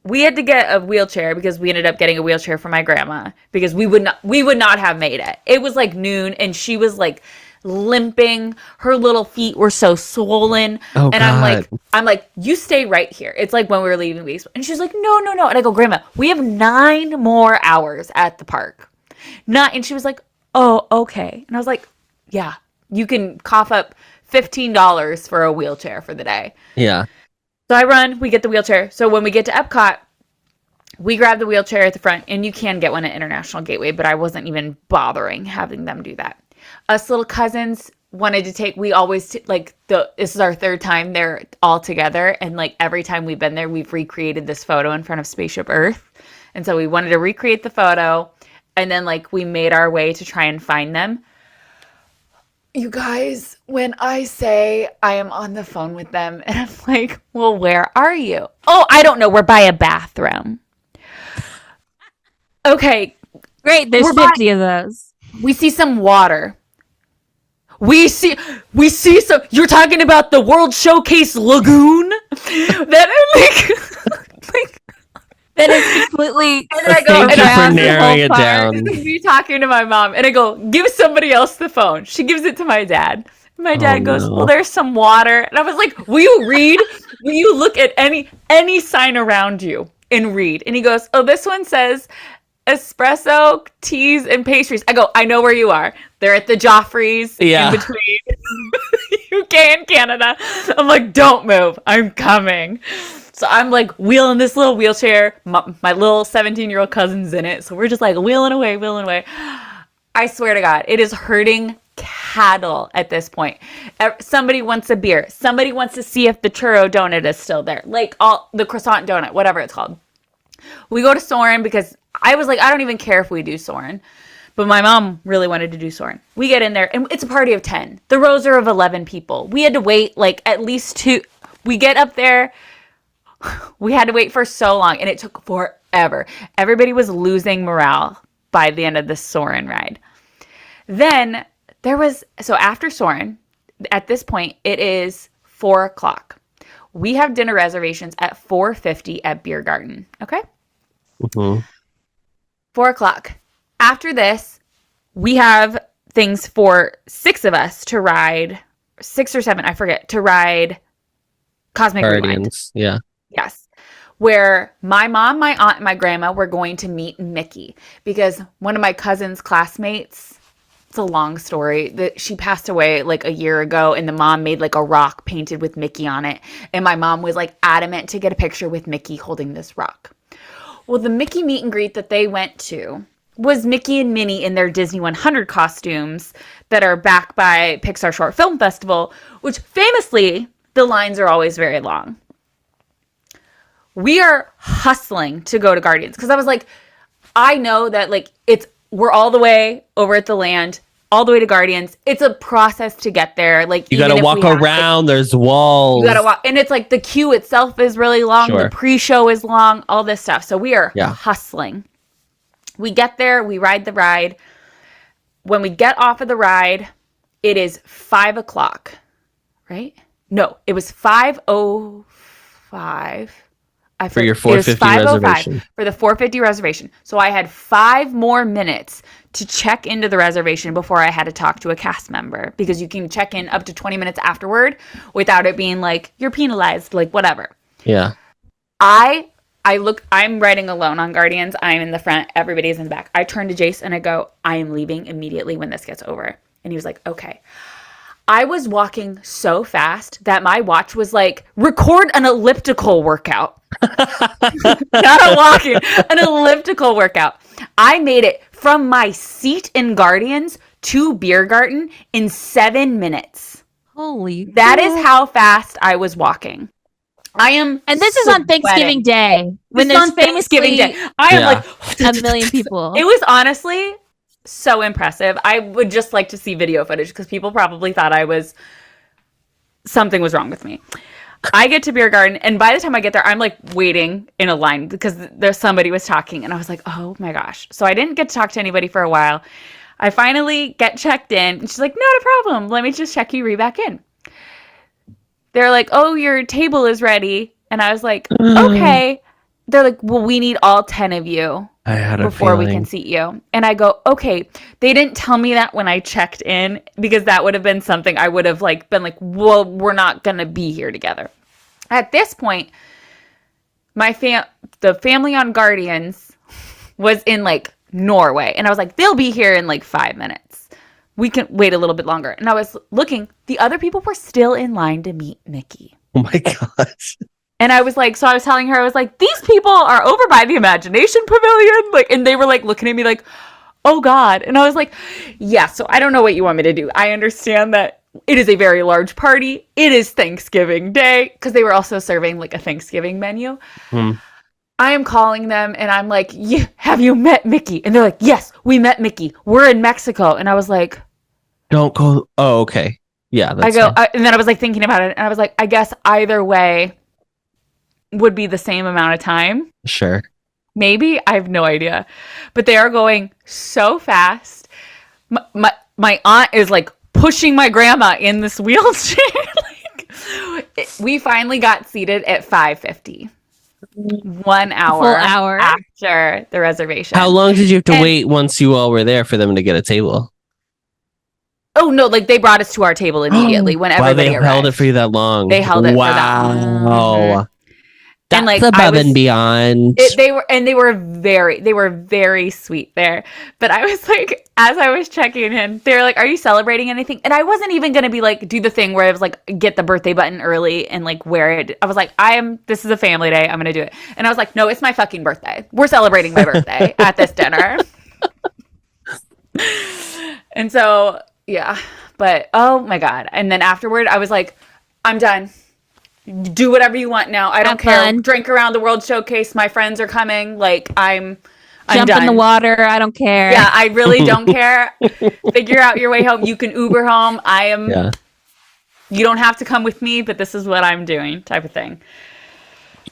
We had to get a wheelchair because we ended up getting a wheelchair for my grandma because we would not have made it. It was like noon and she was like limping. Her little feet were so swollen. Oh, and God. I'm like, you stay right here. It's like when we were leaving baseball. And she's like, no. And I go, Grandma, we have 9 more hours at the park. And she was like, oh, okay. And I was like, yeah, you can cough up $15 for a wheelchair for the day. Yeah. So we get the wheelchair. So when we get to Epcot, we grab the wheelchair at the front, and you can get one at International Gateway, but I wasn't even bothering having them do that. Us little cousins wanted to take, we always, this is our 3rd time they're all together, and like every time we've been there, we've recreated this photo in front of Spaceship Earth. And so we wanted to recreate the photo, and then like we made our way to try and find them. You guys, when I say I am on the phone with them and I'm like, well, where are you? Oh, I don't know. We're by a bathroom. Okay. Great. There's 50 of those. We see some water. We see some, you're talking about the World Showcase Lagoon? That is completely. And I go, thank you for narrowing it down. This is me talking to my mom, and I go, give somebody else the phone. She gives it to my dad. My dad goes, well, there's some water. And I was like, will you read? Will you look at any sign around you and read? And he goes, oh, this one says espresso, teas, and pastries. I go, I know where you are. They're at the Joffrey's in between UK and Canada. I'm like, don't move. I'm coming. So I'm like wheeling this little wheelchair. My little 17-year-old cousin's in it. So we're just like wheeling away. I swear to God, it is hurting cattle at this point. Somebody wants a beer. Somebody wants to see if the churro donut is still there. Like the croissant donut, whatever it's called. We go to Soarin' because I was like, I don't even care if we do Soarin'. But my mom really wanted to do Soarin'. We get in there and it's a party of 10. The rows are of 11 people. We had to wait like at least 2. We get up there. We had to wait for so long and it took forever. Everybody was losing morale by the end of the Soarin' ride. Then so after Soarin', at this point, it is 4:00. We have dinner reservations at 4:50 at Beer Garden. Okay? Mm-hmm. 4:00. After this, we have things for 6 of us to ride, 6 or 7, I forget, to ride Cosmic Rewind. Yeah. Yes. Where my mom, my aunt, and my grandma were going to meet Mickey because one of my cousin's classmates, it's a long story, that she passed away like a year ago and the mom made like a rock painted with Mickey on it. And my mom was like adamant to get a picture with Mickey holding this rock. Well, the Mickey meet and greet that they went to was Mickey and Minnie in their Disney 100 costumes that are backed by Pixar Short Film Festival, which famously the lines are always very long. We are hustling to go to Guardians because I was like, I know that like we're all the way over at the land, all the way to Guardians. It's a process to get there. Like you got to walk around. There's walls. You got to walk, and it's like the queue itself is really long. Sure. The pre-show is long. All this stuff. So we are hustling. We get there. We ride the ride. When we get off of the ride, it is 5:00. Right? No, it was 5:05. For your 450 reservation. For the 450 reservation. So I had 5 more minutes to check into the reservation before I had to talk to a cast member because you can check in up to 20 minutes afterward without it being like you're penalized, like whatever. Yeah. I'm riding alone on Guardians. I'm in the front. Everybody's in the back. I turn to Jace and I go, I am leaving immediately when this gets over. And he was like, okay. I was walking so fast that my watch was like, record an elliptical workout. Not a walking, an elliptical workout. I made it from my seat in Guardians to Beer Garden in 7 minutes. Holy That is how fast I was walking. And this is on Thanksgiving Day. When there's on Thanksgiving Day. I am like a million people. It was honestly so impressive. I would just like to see video footage because people probably thought something was wrong with me. I get to Beer Garden, and by the time I get there, I'm like waiting in a line because somebody was talking, and I was like, oh my gosh. So I didn't get to talk to anybody for a while. I finally get checked in, and she's like, not a problem. Let me just check you back in. They're like, oh, your table is ready. And I was like, okay. They're like, well, we need all 10 of you before we can seat you. And I go, okay. They didn't tell me that when I checked in because that would have been something I would have like been like, well, we're not going to be here together. At this point, the family on Guardians was in like Norway. And I was like, they'll be here in like 5 minutes. We can wait a little bit longer. And I was looking, the other people were still in line to meet Mickey. Oh my gosh. And I was like, so I was telling her, I was like, these people are over by the Imagination Pavilion. Like, and they were like looking at me like, oh God. And I was like, yeah, so I don't know what you want me to do. I understand that it is a very large party. It is Thanksgiving Day. Because they were also serving like a Thanksgiving menu. I am calling them and I'm like, have you met Mickey? And they're like, yes, we met Mickey. We're in Mexico. And I was like, don't go. Oh, okay. Yeah. That's and then I was like thinking about it. And I was like, I guess either way would be the same amount of time. Sure. Maybe. I have no idea. But they are going so fast. My aunt is like pushing my grandma in this wheelchair. We finally got seated at 5:50. 1 hour, after the reservation. How long did you have to wait once you all were there for them to get a table? Oh no, like they brought us to our table immediately when everybody arrived. Held it for you that long. They held it for that long. Wow. That's above and beyond. They were very sweet there. But I was like, as I was checking in, they were like, "Are you celebrating anything?" And I wasn't even gonna be like, do the thing where I was like, get the birthday button early and like wear it. I was like, this is a family day. I'm gonna do it. And I was like, no, it's my fucking birthday. We're celebrating my birthday at this dinner. And so yeah, but oh my God. And then afterward, I was like, I'm done. Do whatever you want now. I don't care. Fun. Drink around the world showcase. My friends are coming. Like I'm jump done. In the water. I don't care. Yeah, I really don't care. Figure out your way home. You can Uber home. Yeah. You don't have to come with me, but this is what I'm doing, type of thing.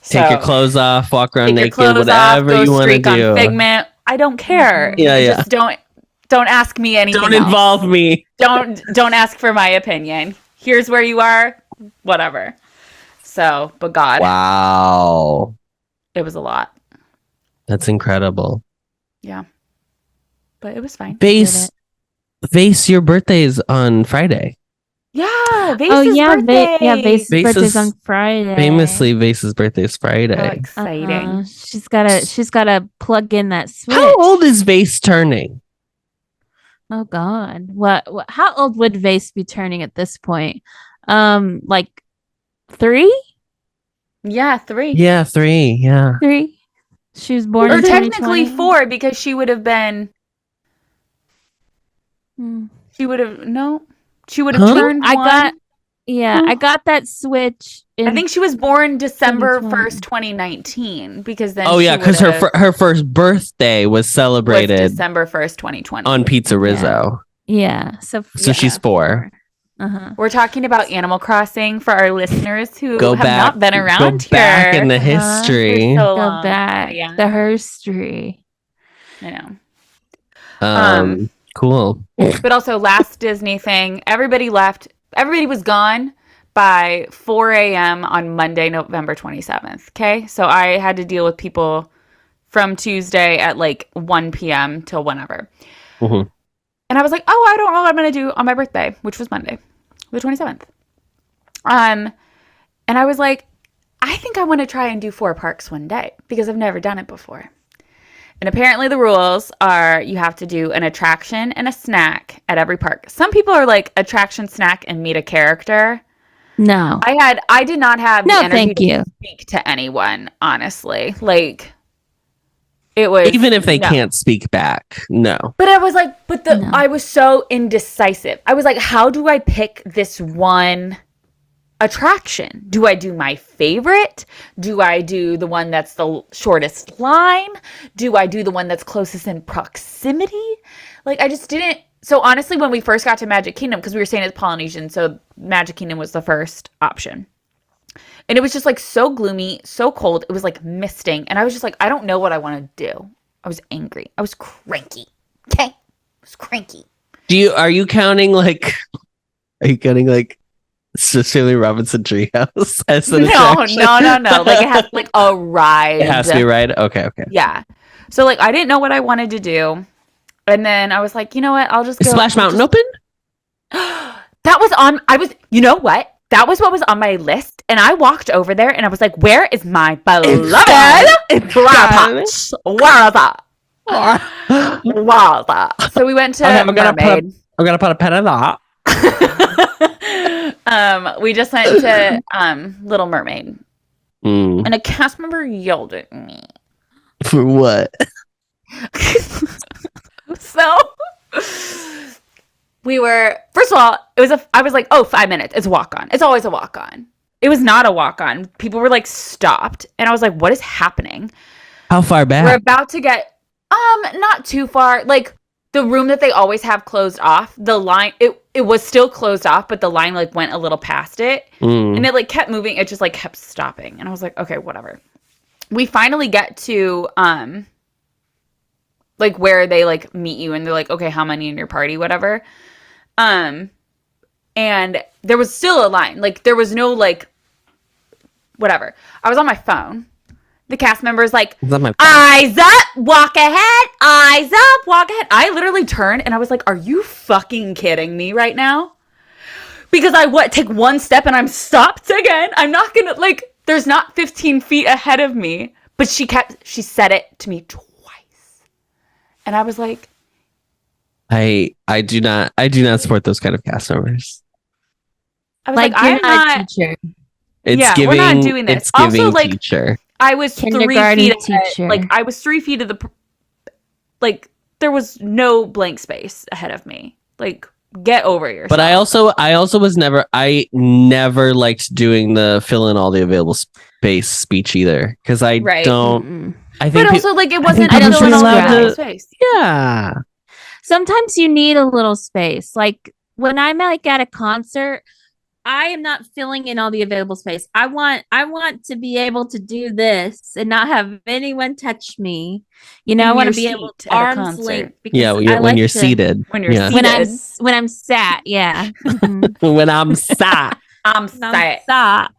Take your clothes off. Walk around naked. Whatever you want to do. On Figment. I don't care. Just don't ask me anything. Don't involve me. Don't ask for my opinion. Here's where you are. Whatever. So, but God. Wow. It was a lot. That's incredible. Yeah. But it was fine. Vase, your birthday is on Friday. Yeah. Vase's birthday. Vase's birthday's on Friday. Famously, Vase's birthday is Friday. How exciting. She's gotta plug in that switch. How old is Vase turning? Oh God. What how old would Vase be turning at this point? Like 3? Yeah, 3. Yeah, 3. Yeah. 3. She was born in technically 4 because she would have been. She would have turned 1. I got that switch. I think she was born December 1st, 2019, because then. Oh yeah, because her first birthday was celebrated December 1st, 2020 on Pizza Rizzo. Yeah. So she's 4. Uh-huh. We're talking about Animal Crossing for our listeners who have not been around here. Go back in the history. So go back. Yeah. The history. I know. Cool. But also last Disney thing, everybody left. Everybody was gone by 4 a.m. on Monday, November 27th. Okay. So I had to deal with people from Tuesday at like 1 p.m. till whenever. Mm-hmm. And I was like, I don't know what I'm going to do on my birthday, which was Monday, the 27th. And I was like, I think I want to try and do 4 parks one day because I've never done it before. And apparently the rules are you have to do an attraction and a snack at every park. Some people are like attraction, snack, and meet a character. No. I did not have the energy to speak to anyone, honestly. Like, it was even if they can't speak back, no. But I was like, I was so indecisive. I was like, how do I pick this one attraction? Do I do my favorite? Do I do the one that's the shortest line? Do I do the one that's closest in proximity? Like, I just didn't. So honestly, when we first got to Magic Kingdom, because we were staying at Polynesian, so Magic Kingdom was the first option. And it was just like so gloomy, so cold. It was like misting. And I was just like, I don't know what I want to do. I was angry. I was cranky. Okay? I was cranky. Are you counting like Cecilia Robinson Treehouse as an attraction? No. Like it has like a ride. It has to be a ride? Okay. Yeah. So like I didn't know what I wanted to do. And then I was like, you know what? I'll just go. Is Splash Mountain open? You know what? That was what was on my list. And I walked over there and I was like, where is my beloved grandpa? Where is that? So we went to Mermaid. I'm going to put a pen in that. We just went to Little Mermaid. And a cast member yelled at me. For what? So we were, first of all, I was like, 5 minutes. It's a walk-on. It's always a walk-on. It was not a walk-on. People were like stopped. And I was like, what is happening? How far back? We're about to get, not too far. Like the room that they always have closed off, the line, it was still closed off, but the line like went a little past it. And it like kept moving. It just like kept stopping. And I was like, okay, whatever. We finally get to, like where they like meet you and they're like, okay, how many in your party, whatever. And there was still a line. Like there was no like, whatever. I was on my phone. The cast member is like, eyes up, walk ahead, eyes up, walk ahead. I literally turned and I was like, are you fucking kidding me right now? Because I take one step and I'm stopped again. I'm not gonna like, There's not 15 feet ahead of me. But she said it to me twice. And I was like, I do not support those kind of cast members. I was like I'm not a teacher. We're not doing this. It's giving also, like, teacher. I was 3 feet ahead. Like I was 3 feet of the like there was no blank space ahead of me. Like get over yourself. But I also was never liked doing the fill in all the available space speech either because I don't. Mm-mm. I think, but also like it wasn't. I don't allowed space. Yeah. Sometimes you need a little space. Like when I'm like at a concert, I am not filling in all the available space. I want to be able to do this and not have anyone touch me. You know, I want to be able to arms length. Yeah, when you're seated. When you're seated. When I'm sat. Yeah. When I'm sat. I'm sat.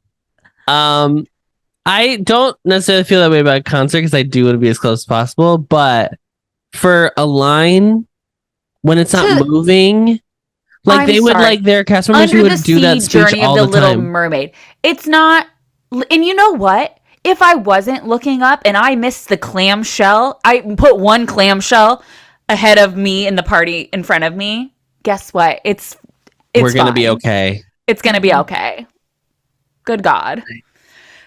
I don't necessarily feel that way about a concert because I do want to be as close as possible. But for a line, when it's not moving. Like they would like their cast members who would do that speech all the time. Little Mermaid. It's not, and you know what? If I wasn't looking up and I missed the clamshell, I put one clamshell ahead of me in the party in front of me. Guess what? We're gonna be okay. It's gonna be okay. Good God.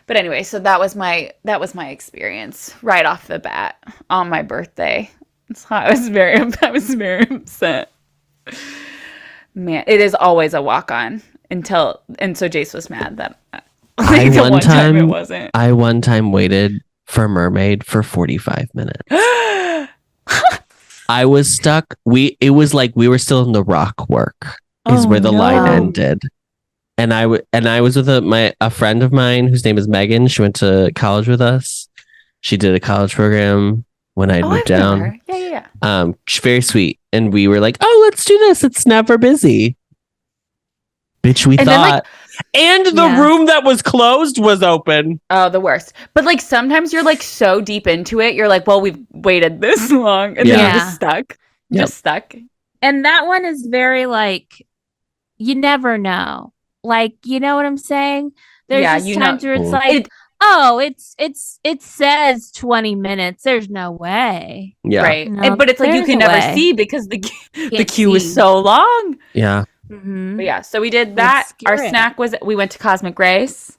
But anyway, so that was my experience right off the bat on my birthday. So I was very upset. Man, it is always a walk-on and so Jace was mad that one time it wasn't. I one time waited for Mermaid for 45 minutes. I was stuck. It was like we were still in the rock work where the line ended. And I was with a friend of mine whose name is Megan. She went to college with us. She did a college program when I moved down. Yeah. She's very sweet. And we were like, oh, let's do this. It's never busy. Bitch, we thought. And the room that was closed was open. Oh, the worst. But like sometimes you're like so deep into it. You're like, well, we've waited this long. And then you're just stuck. Yep. Just stuck. And that one is very like, you never know. Like, you know what I'm saying? There's just times where it's like, it says 20 minutes. There's no way. Yeah. Right. No, but it's like you can never see because the queue is so long. Yeah. Mm-hmm. But yeah, so we did that. Our snack was we went to Cosmic Grace.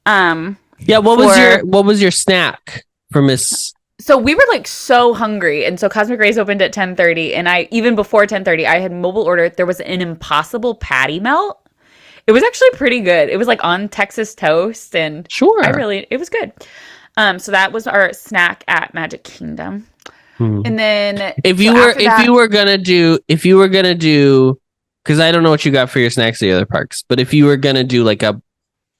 What was your snack for Miss? So we were like so hungry, and so Cosmic Grace opened at 10:30, and even before 10:30, I had mobile ordered. There was an Impossible patty melt. It was actually pretty good. It was like on Texas toast, and it was good. So that was our snack at Magic Kingdom. And then if you were gonna do, because I don't know what you got for your snacks at the other parks, but if you were gonna do like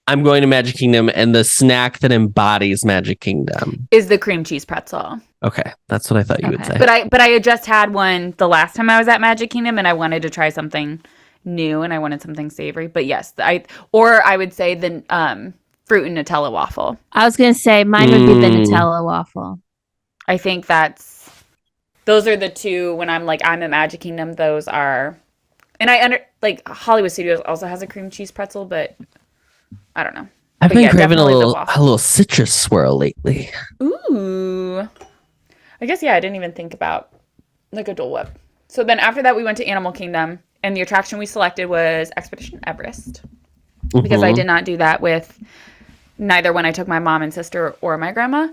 I'm going to Magic Kingdom, and the snack that embodies Magic Kingdom is the cream cheese pretzel. Okay, that's what I thought you would say. But I had just had one the last time I was at Magic Kingdom, and I wanted to try something new, and I wanted something savory. But yes, I would say the fruit and Nutella waffle. I was gonna say mine would be the Nutella waffle. I think those are the two when I'm at Magic Kingdom. Those are, and like Hollywood Studios also has a cream cheese pretzel, but I don't know. I've been craving a little citrus swirl lately. Ooh, I guess I didn't even think about like a Dole Whip. So then after that, we went to Animal Kingdom. And the attraction we selected was Expedition Everest because I did not do that with neither when I took my mom and sister or my grandma.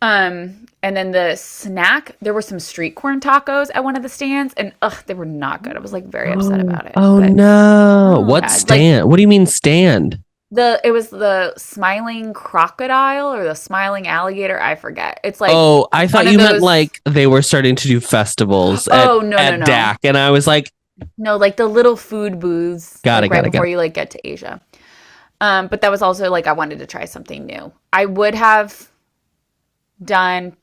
And then the snack, there were some street corn tacos at one of the stands, and they were not good. I was like very upset about it. No! What stand? What do you mean stand? It was the smiling crocodile or the smiling alligator. I forget. It's like I thought you meant like they were starting to do festivals at DAC, and I was like. No, like the little food booths before you like get to Asia. But that was also like I wanted to try something new. I would have done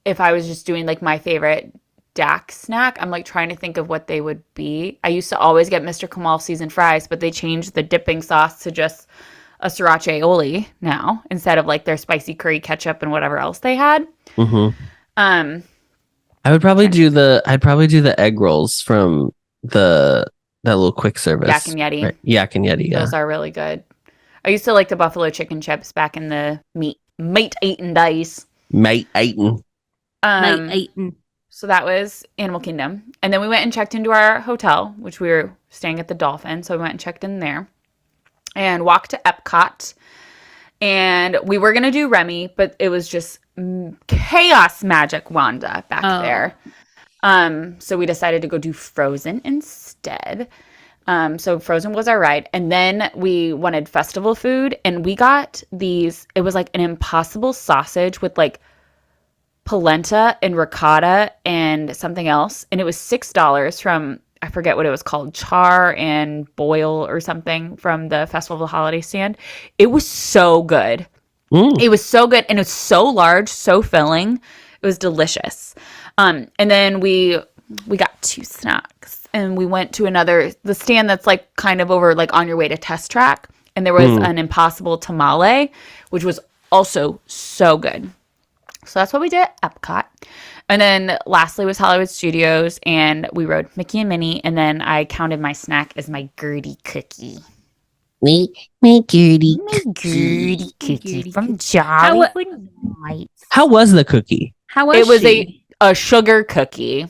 if I was just doing like my favorite DAC snack. I'm like trying to think of what they would be. I used to always get Mr. Kamal seasoned fries, but they changed the dipping sauce to just a sriracha aioli now instead of like their spicy curry ketchup and whatever else they had. I'd probably do the egg rolls from that little quick service. Yak and Yeti. Right. Yak and Yeti, yeah. Those are really good. I used to like the buffalo chicken chips back in the meat eating days. Mate eating. So that was Animal Kingdom. And then we went and checked into our hotel, which we were staying at the Dolphin. So we went and checked in there and walked to Epcot. And we were going to do Remy, but it was just chaos magic Wanda back there. So we decided to go do Frozen instead. So Frozen was our ride. And then we wanted festival food. And we got these, it was like an Impossible sausage with like polenta and ricotta and something else. And it was $6 from, I forget what it was called, Char and Boil or something from the Festival of the Holiday stand. It was so good. It was so good. And it was so large, so filling. It was delicious. And then we got 2 snacks and we went to the stand that's like kind of over like on your way to Test Track. And there was an Impossible tamale, which was also so good. So that's what we did at Epcot. And then lastly was Hollywood Studios, and we rode Mickey and Minnie, and then I counted my snack as my Gertie cookie. My Gertie cookie from Jollywood Nights. How was the cookie? It was a sugar cookie.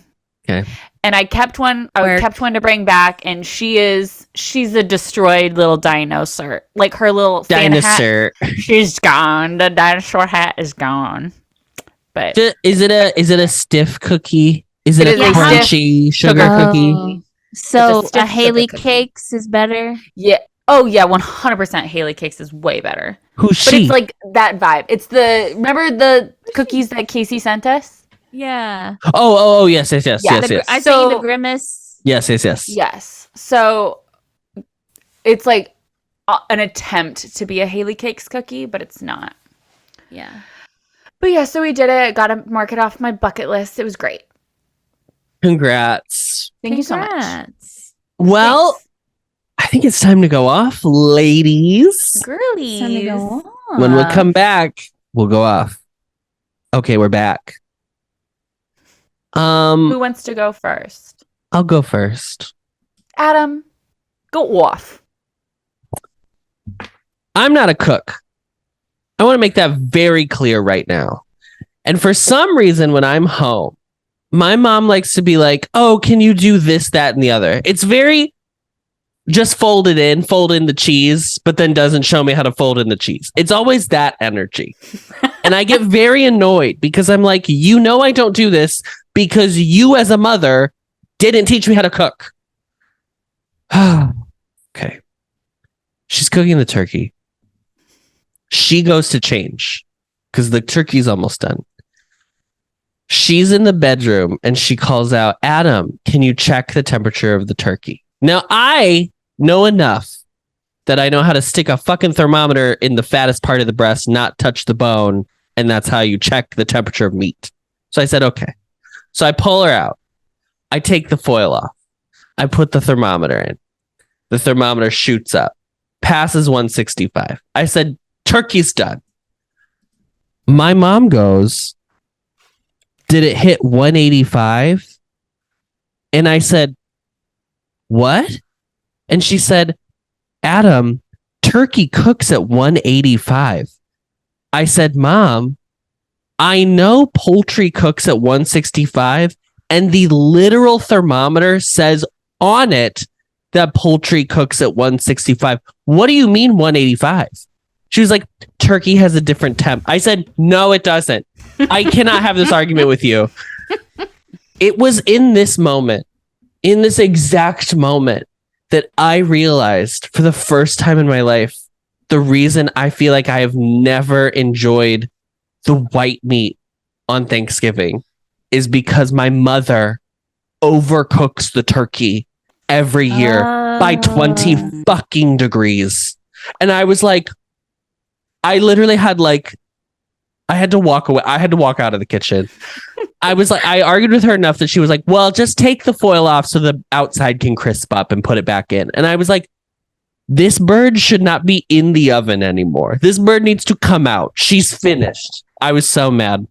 Okay. And I kept one to bring back, and she's a destroyed little dinosaur. Like her little dinosaur hat, she's gone. The dinosaur hat is gone. But is it a stiff cookie? Is it a crunchy sugar cookie? So a Haley Cakes is better? Yeah. Oh yeah, 100% Haley Cakes is way better. Who's she? But it's like that vibe. It's remember the cookies that Casey sent us? Yeah. Oh, yes. I sent you the Grimace. Yes. So it's like an attempt to be a Haley Cakes cookie, but it's not. Yeah. But yeah, so we did it. Got to mark it off my bucket list. It was great. Congrats. Thank you so much. Well, thanks. I think it's time to go off, ladies. Girlies. Time to go off. When we come back, we'll go off. Okay, we're back. Who wants to go first? I'll go first. Adam, go off. I'm not a cook. I want to make that very clear right now. And for some reason, when I'm home, my mom likes to be like, oh, can you do this, that, and the other? It's very just fold in the cheese, but then doesn't show me how to fold in the cheese. It's always that energy. And I get very annoyed because I'm like, I don't do this because you as a mother didn't teach me how to cook. Okay. She's cooking the turkey. She goes to change because the turkey's almost done. She's in the bedroom and she calls out, Adam, can you check the temperature of the turkey? Now, I know enough that I know how to stick a fucking thermometer in the fattest part of the breast, not touch the bone, and that's how you check the temperature of meat. So I said, okay. So I pull her out. I take the foil off. I put the thermometer in. The thermometer shoots up, passes 165. I said, turkey's done. My mom goes, did it hit 185? And I said, what? And she said, Adam, turkey cooks at 185. I said, Mom, I know poultry cooks at 165, and the literal thermometer says on it that poultry cooks at 165. What do you mean 185? She was like, turkey has a different temp. I said, no, it doesn't. I cannot have this argument with you. It was in this moment, in this exact moment, that I realized for the first time in my life, the reason I feel like I have never enjoyed the white meat on Thanksgiving is because my mother overcooks the turkey every year by 20 fucking degrees. And I was like, I literally had I had to walk away. I had to walk out of the kitchen. I was like, I argued with her enough that she was like, well, just take the foil off so the outside can crisp up and put it back in. And I was like, this bird should not be in the oven anymore. This bird needs to come out. She's finished. I was so mad.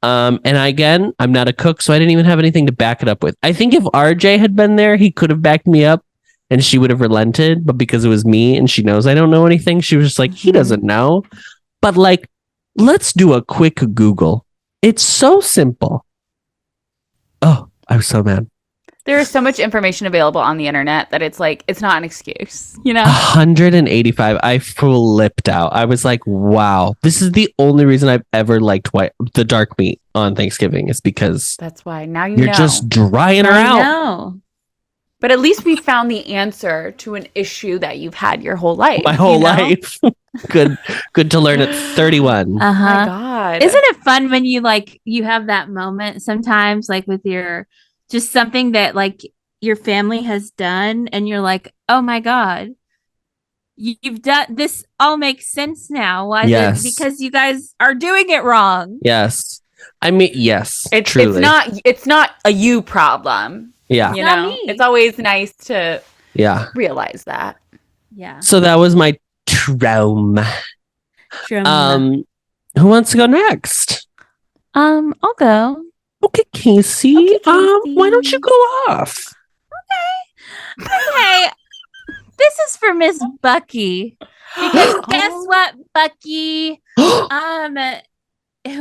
And again, I'm not a cook, so I didn't even have anything to back it up with. I think if RJ had been there, he could have backed me up. and she would have relented, but because it was me and she knows I don't know anything, she was just like, he doesn't know. But like, let's do a quick Google. It's so simple. Oh, I was so mad. There is so much information available on the internet that it's like, it's not an excuse, you know? 185. I flipped out. I was like, wow, this is the only reason I've ever liked the dark meat on Thanksgiving is because that's why now you're just drying her out. know. But at least we found the answer to an issue that you've had your whole life. My whole life. Good to learn at 31. Oh my God. Isn't it fun when you have that moment sometimes, like with your, just something that like your family has done and you're like, oh my God, you've done this, all makes sense now. Why? Yes. Because you guys are doing it wrong. Yes. I mean, yes, truly. It's not a you problem. Yeah. You know, it's always nice to realize that. Yeah. So that was my trauma. Who wants to go next? I'll go. Okay, Casey. Why don't you go off? Okay. This is for Miss Bucky. Because guess what, Bucky?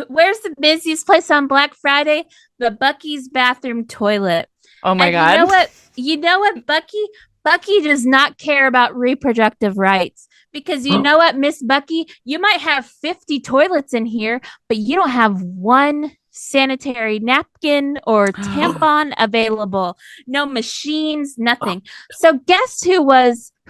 Where's the busiest place on Black Friday? The Bucky's bathroom toilet. Oh my God. You know what, Bucky? Bucky does not care about reproductive rights. Because you know what, Miss Bucky? You might have 50 toilets in here, but you don't have one sanitary napkin or tampon available. No machines, nothing. So guess who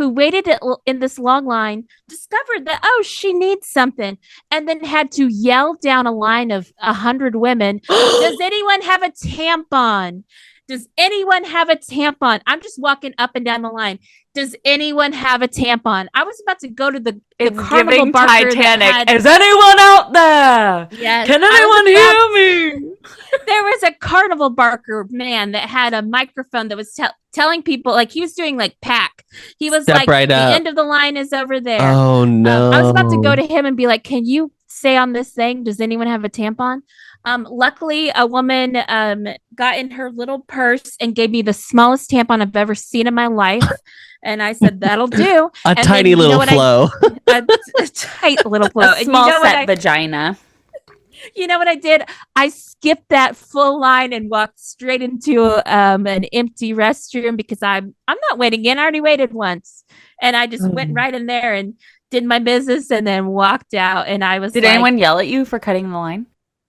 waited in this long line, discovered that, she needs something, and then had to yell down a line of 100 women, does anyone have a tampon? Does anyone have a tampon? I'm just walking up and down the line. Does anyone have a tampon? I was about to go to the Carnival Barker Titanic. Is anyone out there? Yes. Can anyone hear me? There was a Carnival Barker man that had a microphone that was telling people, like he was doing like pack. He was like, the end of the line is over there. Oh no. I was about to go to him and be like, can you say on this thing, does anyone have a tampon? Luckily, a woman got in her little purse and gave me the smallest tampon I've ever seen in my life. And I said, that'll do. A tiny little flow. A tight little flow. A small set vagina. You know what I did? I skipped that full line and walked straight into an empty restroom because I'm not waiting in. I already waited once. And I just went right in there and did my business and then walked out. And I was Did anyone yell at you for cutting the line?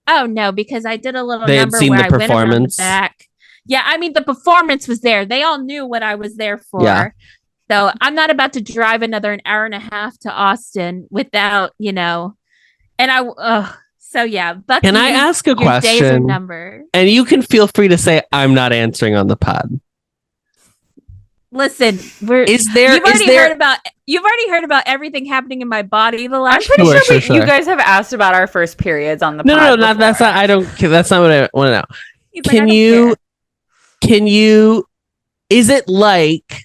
Oh, no, because I did a little they number had seen where the I went around the performance. back. Yeah, I mean, the performance was there. They all knew what I was there for. Yeah. So I'm not about to drive another an hour and a half to Austin without, and so yeah. Bucky, can I ask a question? Days are numbered. And you can feel free to say I'm not answering on the pod. Listen, you've already heard about everything happening in my body the last. I'm pretty sure you guys have asked about our first periods on the pod. No, that's not. I don't. That's not what I want to know. Can you? Is it like?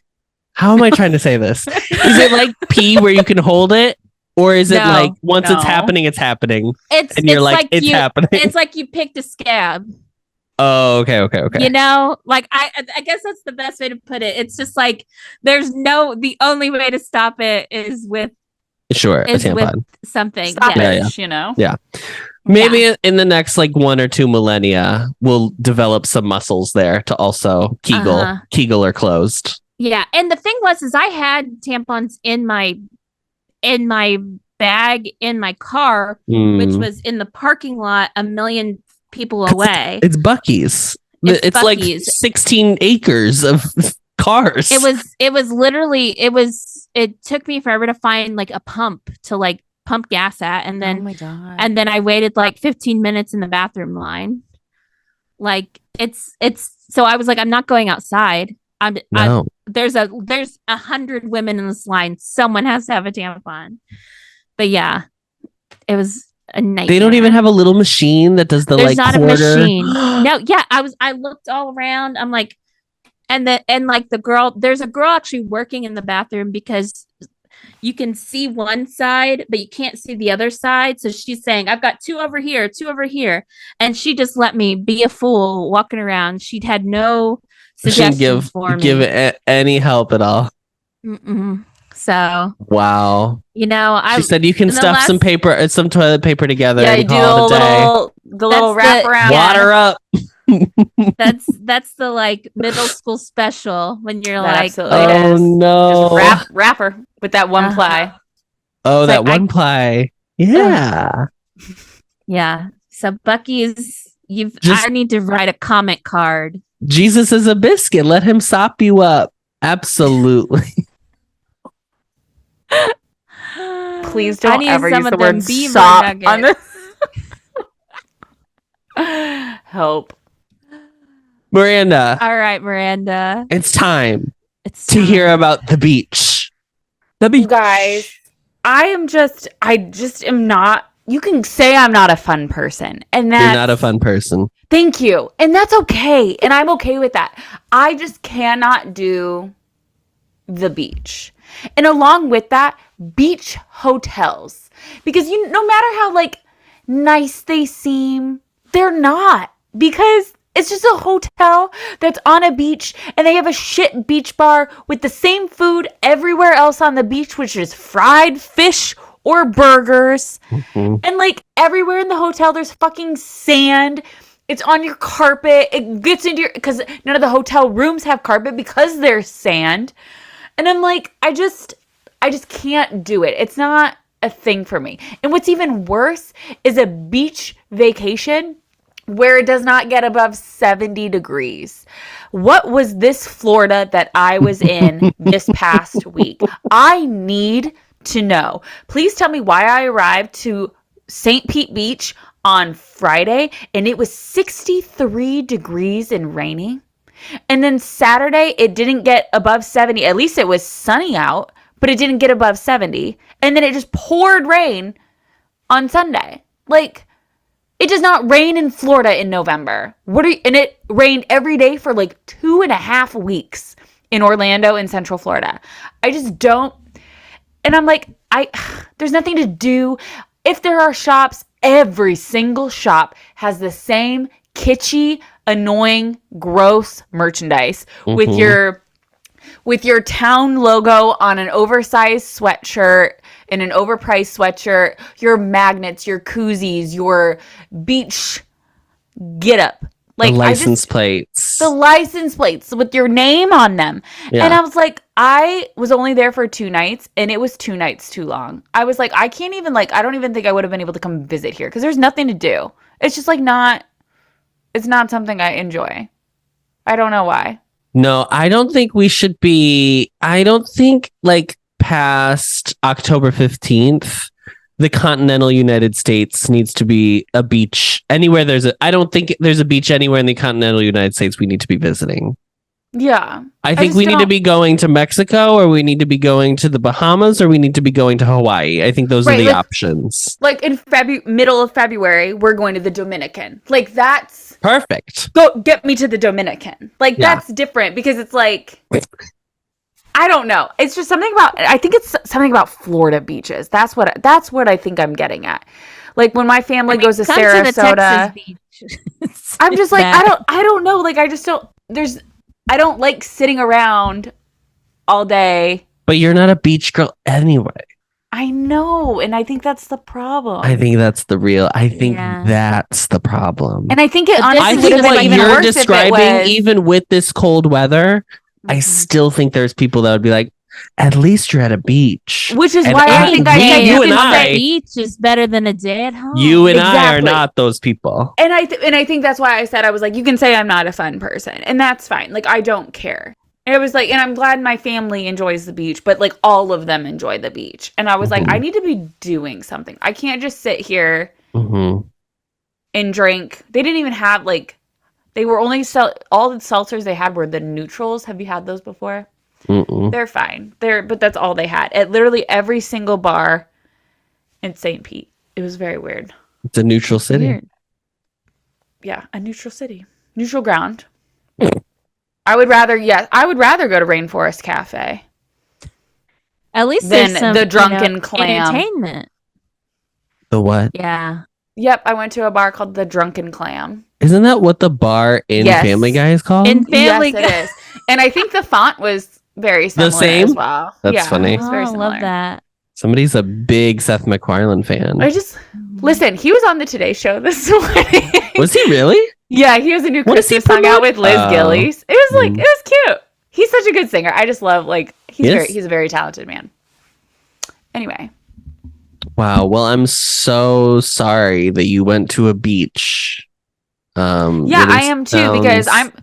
How am I trying to say this? Is it like pee where you can hold it? Or is it like once it's happening, it's happening? It's happening. It's like you picked a scab. Oh, okay. You know, like I guess that's the best way to put it. It's just like the only way to stop it is with a tampon. With something. Stoppage, you know? Yeah. Maybe in the next like 1 or 2 millennia, we'll develop some muscles there to also Kegel. Kegel are closed. Yeah, and the thing is I had tampons in my bag in my car, which was in the parking lot a million people away. It's Buc-ee's. It's like 16 acres of cars. It was literally it took me forever to find like a pump to like pump gas at, and then oh my God. And then I waited like 15 minutes in the bathroom line. Like it's so I was like, I'm not going outside. There's 100 women in this line. Someone has to have a tampon. But yeah, it was a nightmare. They don't even have a little machine that does the There's not quarter. a machine. No, yeah, I looked all around. I'm like, and like there's a girl actually working in the bathroom because you can see one side, but you can't see the other side. So she's saying, I've got 2 over here, 2 over here. And she just let me be a fool walking around. She'd had no suggestions for me. Give any help at all. So wow. She said you can stuff some toilet paper together. Yeah, you do the little wrap around. Water up. That's the like middle school special when you're absolutely is. No. Just wrapper with that one ply. Oh, it's that one ply. Yeah. Yeah. So Bucky's I need to write a comment card. Jesus is a biscuit. Let him sop you up. Absolutely. Please don't ever use the word sop on this. Help. Miranda. All right, Miranda. It's time to hear about the beach. The beach. You guys, I just am not. You can say I'm not a fun person. And you're not a fun person. Thank you. And that's okay. And I'm okay with that. I just cannot do the beach. And along with that, beach hotels. Because no matter how like nice they seem, they're not. Because it's just a hotel that's on a beach and they have a shit beach bar with the same food everywhere else on the beach, which is fried fish or burgers. Mm-hmm. And like everywhere in the hotel, there's fucking sand. It's on your carpet. It gets into because none of the hotel rooms have carpet because there's sand. And I'm like, I just can't do it. It's not a thing for me. And what's even worse is a beach vacation where it does not get above 70 degrees. What was this Florida that I was in this past week? I need to know. Please tell me why I arrived to St. Pete Beach on Friday and it was 63 degrees and raining. And then Saturday, it didn't get above 70. At least it was sunny out, but it didn't get above 70. And then it just poured rain on Sunday. Like, it does not rain in Florida in November. And it rained every day for like 2.5 weeks in Orlando and Central Florida. I just don't. And I'm like, there's nothing to do. If there are shops, every single shop has the same kitschy, annoying, gross merchandise with your town logo on an oversized sweatshirt and an overpriced sweatshirt, your magnets, your koozies, your beach get-up. Like the license plates. The license plates with your name on them. Yeah. And I was like, I was only there for 2 nights and it was 2 nights too long. I was like, I can't even I don't even think I would have been able to come visit here because there's nothing to do. It's just like it's not something I enjoy. I don't know why. No, I don't think we should be. I don't think past October 15th, the continental United States needs to be a beach anywhere. I don't think there's a beach anywhere in the continental United States we need to be visiting. Yeah. I think we need to be going to Mexico or we need to be going to the Bahamas or we need to be going to Hawaii. I think those are the options. Like in middle of February, we're going to the Dominican. Like that's perfect. Go get me to the Dominican. Like that's different because it's like, I don't know. It's just I think it's something about Florida beaches. That's what I think I'm getting at. Like when my family goes to Sarasota, I'm just like, I don't know. Like I don't like sitting around all day. But you're not a beach girl anyway. I know. And I think that's the problem. I think that's the problem. And I think it honestly I think what you're describing, even with this cold weather, I still think there's people that would be like, at least you're at a beach. Which is why I think you and I, beach is better than a day at home. You and I are not those people. And I think that's why I said, I was like, you can say I'm not a fun person. And that's fine. Like, I don't care. And it was like, and I'm glad my family enjoys the beach, but like all of them enjoy the beach. And I was like, I need to be doing something. I can't just sit here and drink. They didn't even have they were only all the seltzers they had were the neutrals. Have you had those before? Mm-mm. They're fine. But that's all they had at literally every single bar in St. Pete. It was very weird. It's a neutral city. Weird. Yeah, a neutral city, neutral ground. I would rather go to Rainforest Cafe. At least than the Drunken Clam entertainment. The what? Yeah. Yep, I went to a bar called the Drunken Clam. Isn't that what the bar in Family Guy is called? In Family Guy. Yes, it is. And I think the font was very similar as well. That's funny. It's very similar. I love that. Somebody's a big Seth MacFarlane fan. Listen, he was on the Today Show this morning. Was he really? Yeah, he has a new Christmas song out with Liz Gillies. It was cute. He's such a good singer. I just love, he's a very talented man. Anyway. Wow. Well, I'm so sorry that you went to a beach. I am too, because I'm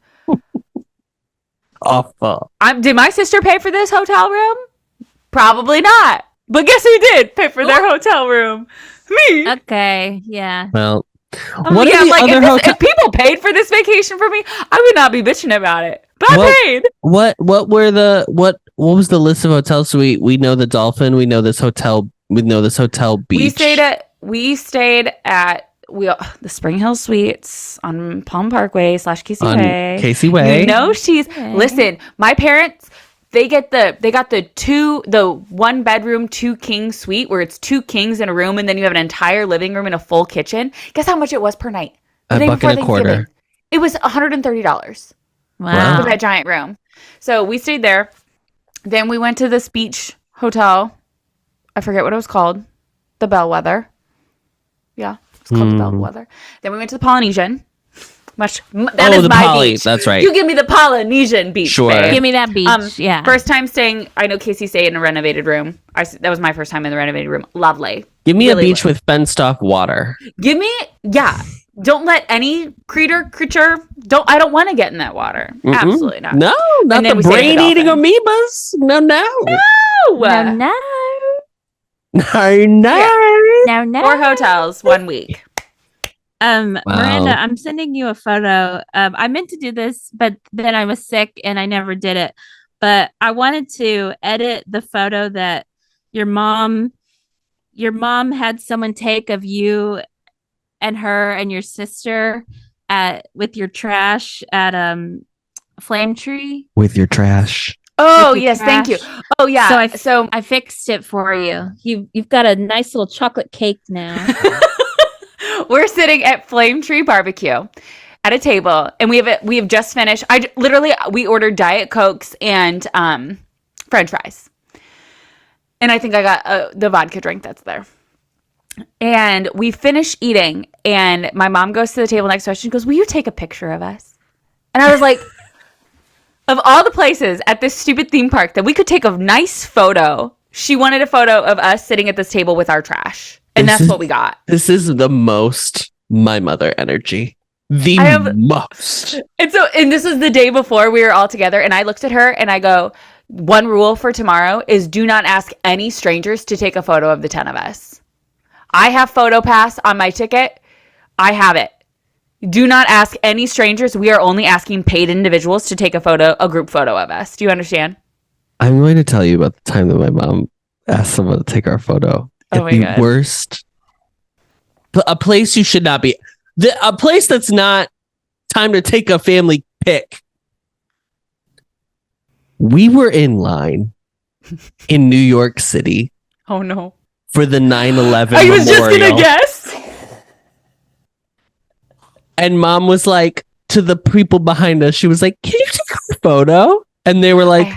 awful. Did my sister pay for this hotel room? Probably not. But guess who did pay for their hotel room? Me. Okay. Yeah. Well, if people paid for this vacation for me, I would not be bitching about it. But I paid. What was the list of hotels? So we know the Dolphin. We know this hotel. We know this hotel beach. We stayed at the Spring Hill Suites on Palm Parkway / Casey Way. Casey Way. You know listen, my parents, they got the 1 bedroom 2 king suite where it's 2 kings in a room and then you have an entire living room and a full kitchen. Guess how much it was per night? $1.25. It was $130. Wow. For that giant room. So we stayed there. Then we went to this beach hotel. I forget what it was called. The Bellwether. Yeah, it's called the Bellwether. Then we went to the Polynesian. That is my beach. That's right. You give me the Polynesian beach. Sure. Babe. Give me that beach. Yeah. First time staying. I know Casey stayed in a renovated room. That was my first time in the renovated room. Lovely. Give me a beach with fenced off water. Don't let any creature. I don't want to get in that water. Mm-mm. Absolutely not. No, not the brain-eating amoebas. No. No. 4 hotels, 1 week. Wow. Miranda, I'm sending you a photo. I meant to do this, but then I was sick and I never did it. But I wanted to edit the photo that your mom had someone take of you and her and your sister with your trash at Flame Tree. With your trash. Oh, yes, thank you. Oh, yeah. So I fixed it for you. You've got a nice little chocolate cake now. We're sitting at Flame Tree Barbecue at a table, and we have just finished. We ordered Diet Cokes and French fries, and I think I got the vodka drink that's there. And we finish eating, and my mom goes to the table next to us. She goes, "Will you take a picture of us?" And I was like, of all the places at this stupid theme park that we could take a nice photo, she wanted a photo of us sitting at this table with our trash. And that's what we got. This is the most my mother energy. Most. And this was the day before we were all together. And I looked at her and I go, one rule for tomorrow is do not ask any strangers to take a photo of the 10 of us. I have PhotoPass on my ticket. I have it. Do not ask any strangers. We are only asking paid individuals to take a group photo of us. Do you understand? I'm going to tell you about the time that my mom asked someone to take our photo. Oh my God. Worst. A place you should not be. A place that's not time to take a family pic. We were in line in New York City. Oh no. For the 9/11 I memorial. was just going to guess. And mom was like, to the people behind us, she was like, "Can you take a photo?" And they were like,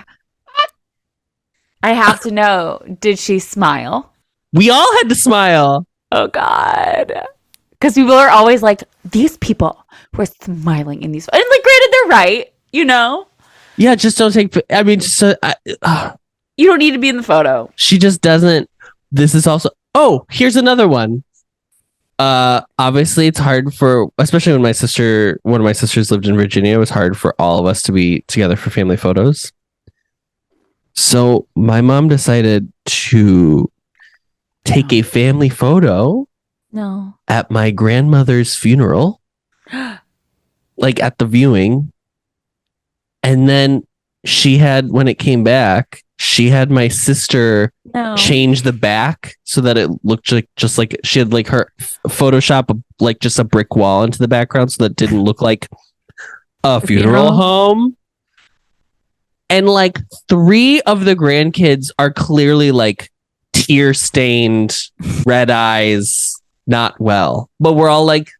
I have to know, did she smile? We all had to smile. Oh, God. Because people are always like, these people who are smiling in these. And like, granted, they're right, you know? Yeah, just don't take. I mean, just you don't need to be in the photo. She just doesn't. This is also. Oh, here's another one. Obviously, it's hard for, especially when one of my sisters lived in Virginia. It was hard for all of us to be together for family photos. So my mom decided to take a family photo at my grandmother's funeral, like at the viewing. And then when it came back, she had my sister change the back so that it looked like just like she had like her Photoshop like just a brick wall into the background so that it didn't look like a funeral home. And like 3 of the grandkids are clearly like tear stained, red eyes, not well. But we're all like,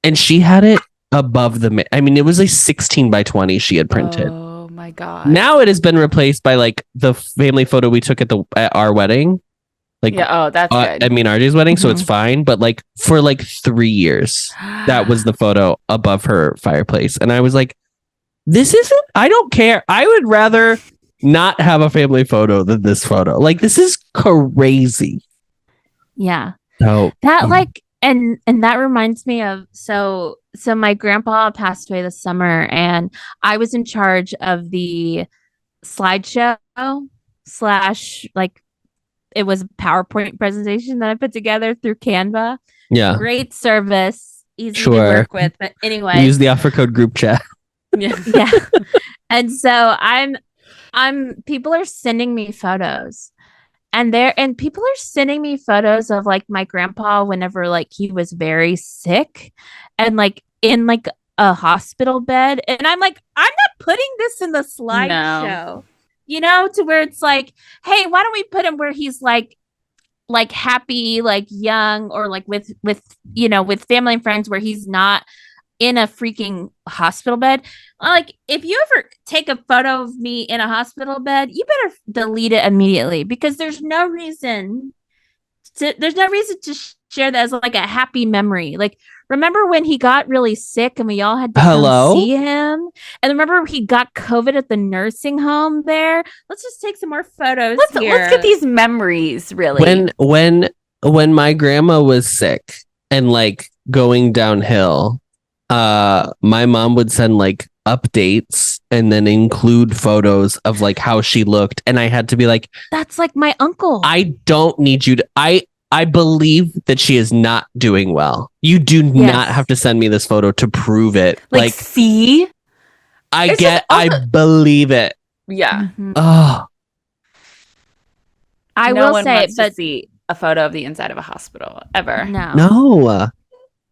and she had it above it was a 16 by 20 she had printed. Oh my my God. Now it has been replaced by like the family photo we took at our wedding. Like, that's good. I mean, RJ's wedding, so it's fine. But like for like 3 years, that was the photo above her fireplace. And I was like, this isn't, I don't care. I would rather not have a family photo than this photo. Like, this is crazy. Yeah. So that like, and that reminds me of, so my grandpa passed away this summer and I was in charge of the slideshow / like, it was a PowerPoint presentation that I put together through Canva. Yeah. Great service. Easy to work with. But anyway. Use the offer code group chat. Yeah. And so I'm people are sending me photos. And people are sending me photos of like my grandpa whenever like he was very sick and like in like a hospital bed. And I'm like, I'm not putting this in the slideshow. No. You know, to where it's like, hey, why don't we put him where he's like happy, like young, or like with family and friends, where he's not in a freaking hospital bed. Like, if you ever take a photo of me in a hospital bed, you better delete it immediately, because there's no reason to share that as like a happy memory. Like, remember when he got really sick and we all had to come see him? And remember he got COVID at the nursing home there? Let's just take some more photos. Let's get these memories, really. When my grandma was sick and like going downhill, my mom would send like updates and then include photos of like how she looked, and I had to be like, that's like my uncle. I don't need you to. I believe that she is not doing well. You do not have to send me this photo to prove it. Like see, I believe it. Yeah. Mm-hmm. Oh, I will say, but see a photo of the inside of a hospital ever. No.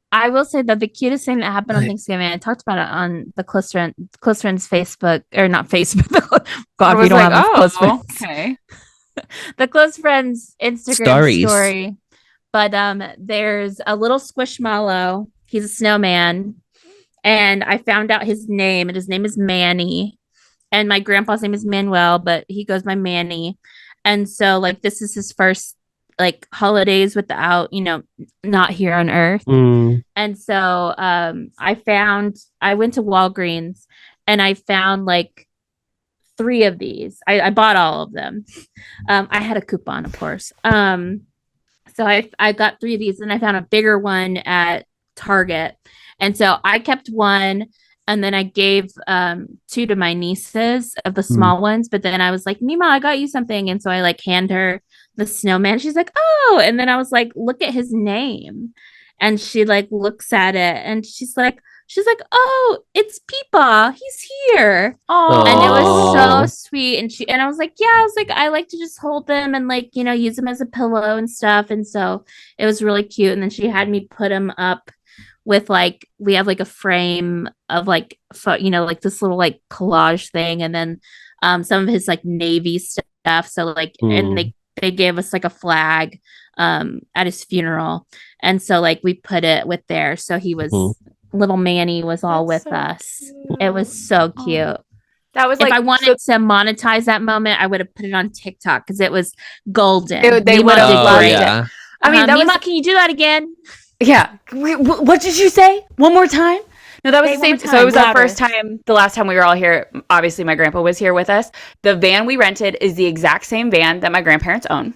I will say that the cutest thing that happened on Thanksgiving, I talked about it on the Close Friends Facebook, or not Facebook. God, we don't have Close Friends. Okay. The Close Friends Instagram story. But there's a little squishmallow. He's a snowman. And I found out his name, and his name is Manny. And my grandpa's name is Manuel, but he goes by Manny. And so, like, this is his first like holidays without, not here on Earth. And so I went to Walgreens and I found like 3 of these. I bought all of them. I had a coupon, of course. So I got 3 of these, and I found a bigger one at Target. And so I kept one, and then I gave 2 to my nieces of the small ones. But then I was like, Nima, I got you something. And so I like hand her the snowman. She's like, oh. And then I was like, look at his name. And she like looks at it, and she's like, oh, it's Peepaw. He's here. Oh, and it was so sweet. And I was like, I like to just hold them and like, use them as a pillow and stuff. And so it was really cute. And then she had me put him up with like, we have like a frame of like, like this little like collage thing. And then some of his like Navy stuff. So like, and they gave us like a flag at his funeral. And so like we put it with there. So he was, little Manny was all with us. Cute. It was so cute. That was if I wanted to monetize that moment, I would have put it on TikTok because it was golden. They would have loved it. I mean, Mima, can you do that again? Yeah. What did you say? One more time? No, that was the same. So it was our first time. The last time we were all here, obviously my grandpa was here with us. The van we rented is the exact same van that my grandparents own.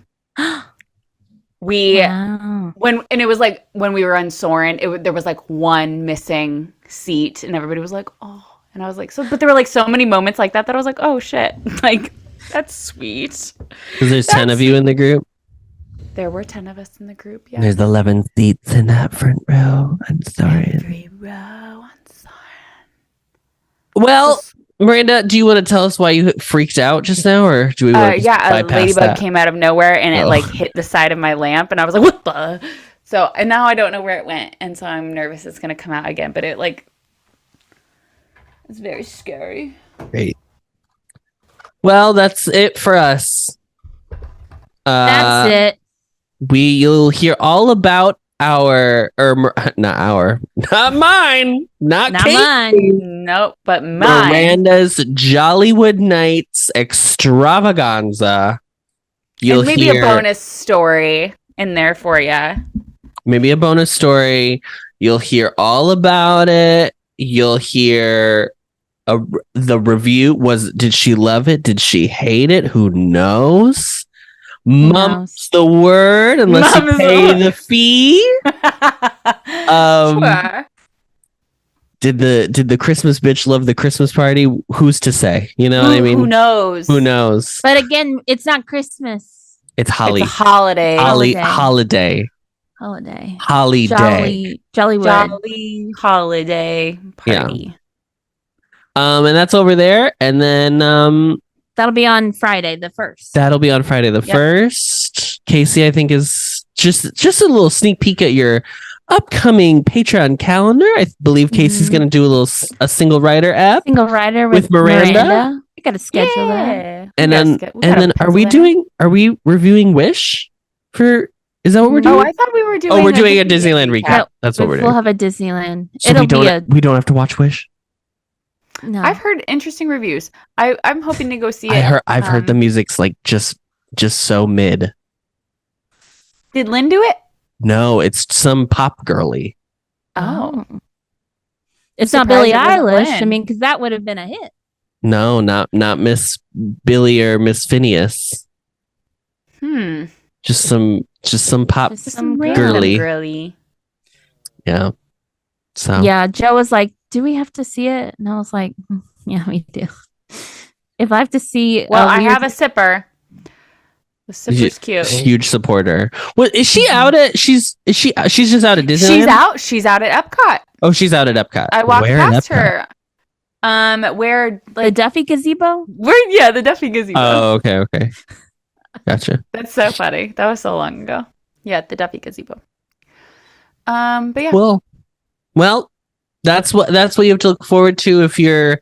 When it was like when we were on Soarin', there was like one missing seat, and everybody was like, oh. And I was like, but there were like so many moments like that I was like, oh shit, like that's sweet. Because there's 10 of you in the group. There were 10 of us in the group. Yeah. There's 11 seats in that front row. I'm sorry. Every row on Soarin'. Well, Miranda, do you want to tell us why you freaked out just now, or do we want to a ladybug came out of nowhere and it like hit the side of my lamp, and I was like, what the? So, and now I don't know where it went, and so I'm nervous it's gonna come out again. But it's very scary. Great. Well, that's it for us. That's it. You'll hear all about not mine, not Not Kate. mine. Nope, but mine. Miranda's Jollywood Nights extravaganza. You'll and maybe hear a bonus story in there for you. Maybe a bonus story. You'll hear all about it. You'll hear the review. Did she love it? Did she hate it? Who knows? Mum's the word unless you pay the fee. Sure. Did the Christmas bitch love the Christmas party? Who's to say? You know what I mean? Who knows? Who knows? But again, it's not Christmas. It's Holly. It's a holiday. Holiday. Jollywood. Jolly holiday party. Yeah. And that's over there. And then that'll be on Friday the 1st. That'll be on Friday the 1st. Casey, I think, is just a little sneak peek at your upcoming Patreon calendar. I believe Casey's going to do a single rider app. Single rider with Miranda. We got to schedule that. And then are we reviewing Wish is that what we're doing? Oh, I thought we were doing. Oh, we're doing a Disneyland recap. That's what we're doing. We'll have a Disneyland. So we don't have to watch Wish. No. I've heard interesting reviews. I'm hoping to go see it. I've heard the music's like just so mid. Did Lynn do it? No, it's some pop girly. Oh. It's not Billie Eilish. I mean, because that would have been a hit. No, not Miss Billy or Miss Phineas. Just some pop girly. Yeah. So yeah, Joe was like, "Do we have to see it?" And I was like, "Yeah, we do." If I have to see, I have a sipper. The sipper's cute. Huge supporter. What is she out at? She's just out at Disneyland. She's out at Epcot. Oh, she's out at Epcot. I walked past her. Where the Duffy Gazebo? The Duffy Gazebo. Oh, okay. Gotcha. That's so funny. That was so long ago. Yeah, the Duffy Gazebo. But yeah. Well, that's what you have to look forward to if you're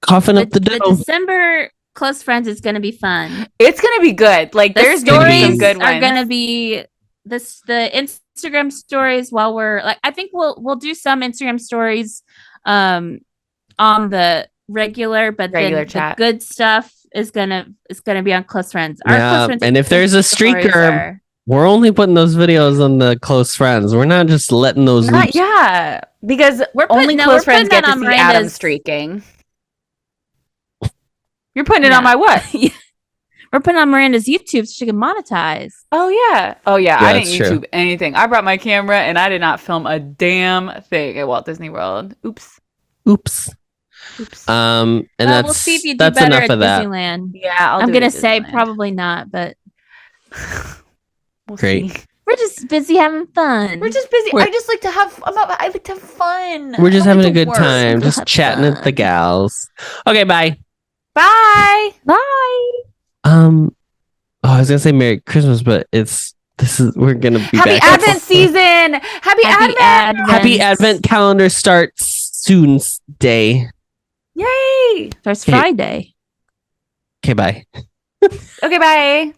coughing up the dough. The December Close Friends is going to be fun. It's going to be good. Like there's going to be some good ones. Are going to be the Instagram stories while we're like, I think we'll do some Instagram stories on the regular chat. The good stuff is gonna be on Close Friends. Our Close Friends, and if there's a streaker, we're only putting those videos on the Close Friends. We're not just letting those. Because only Close Friends get to see Adam streaking. You're putting it on my what? We're putting on Miranda's YouTube so she can monetize. Oh yeah. I didn't YouTube anything. I brought my camera and I did not film a damn thing at Walt Disney World. Oops. And we'll see if you do better enough at Disneyland. Yeah, I'm gonna say probably not, but great. See. We're just busy having fun. We're just busy. I just like to have. I like to have fun. We're just having a good time, just chatting with the gals. Okay, bye. Bye. I was gonna say Merry Christmas, but we're gonna be Happy back. Advent season. Happy Advent. Happy Advent calendar starts soon day. Yay! Starts Friday. Okay, bye. Okay, bye.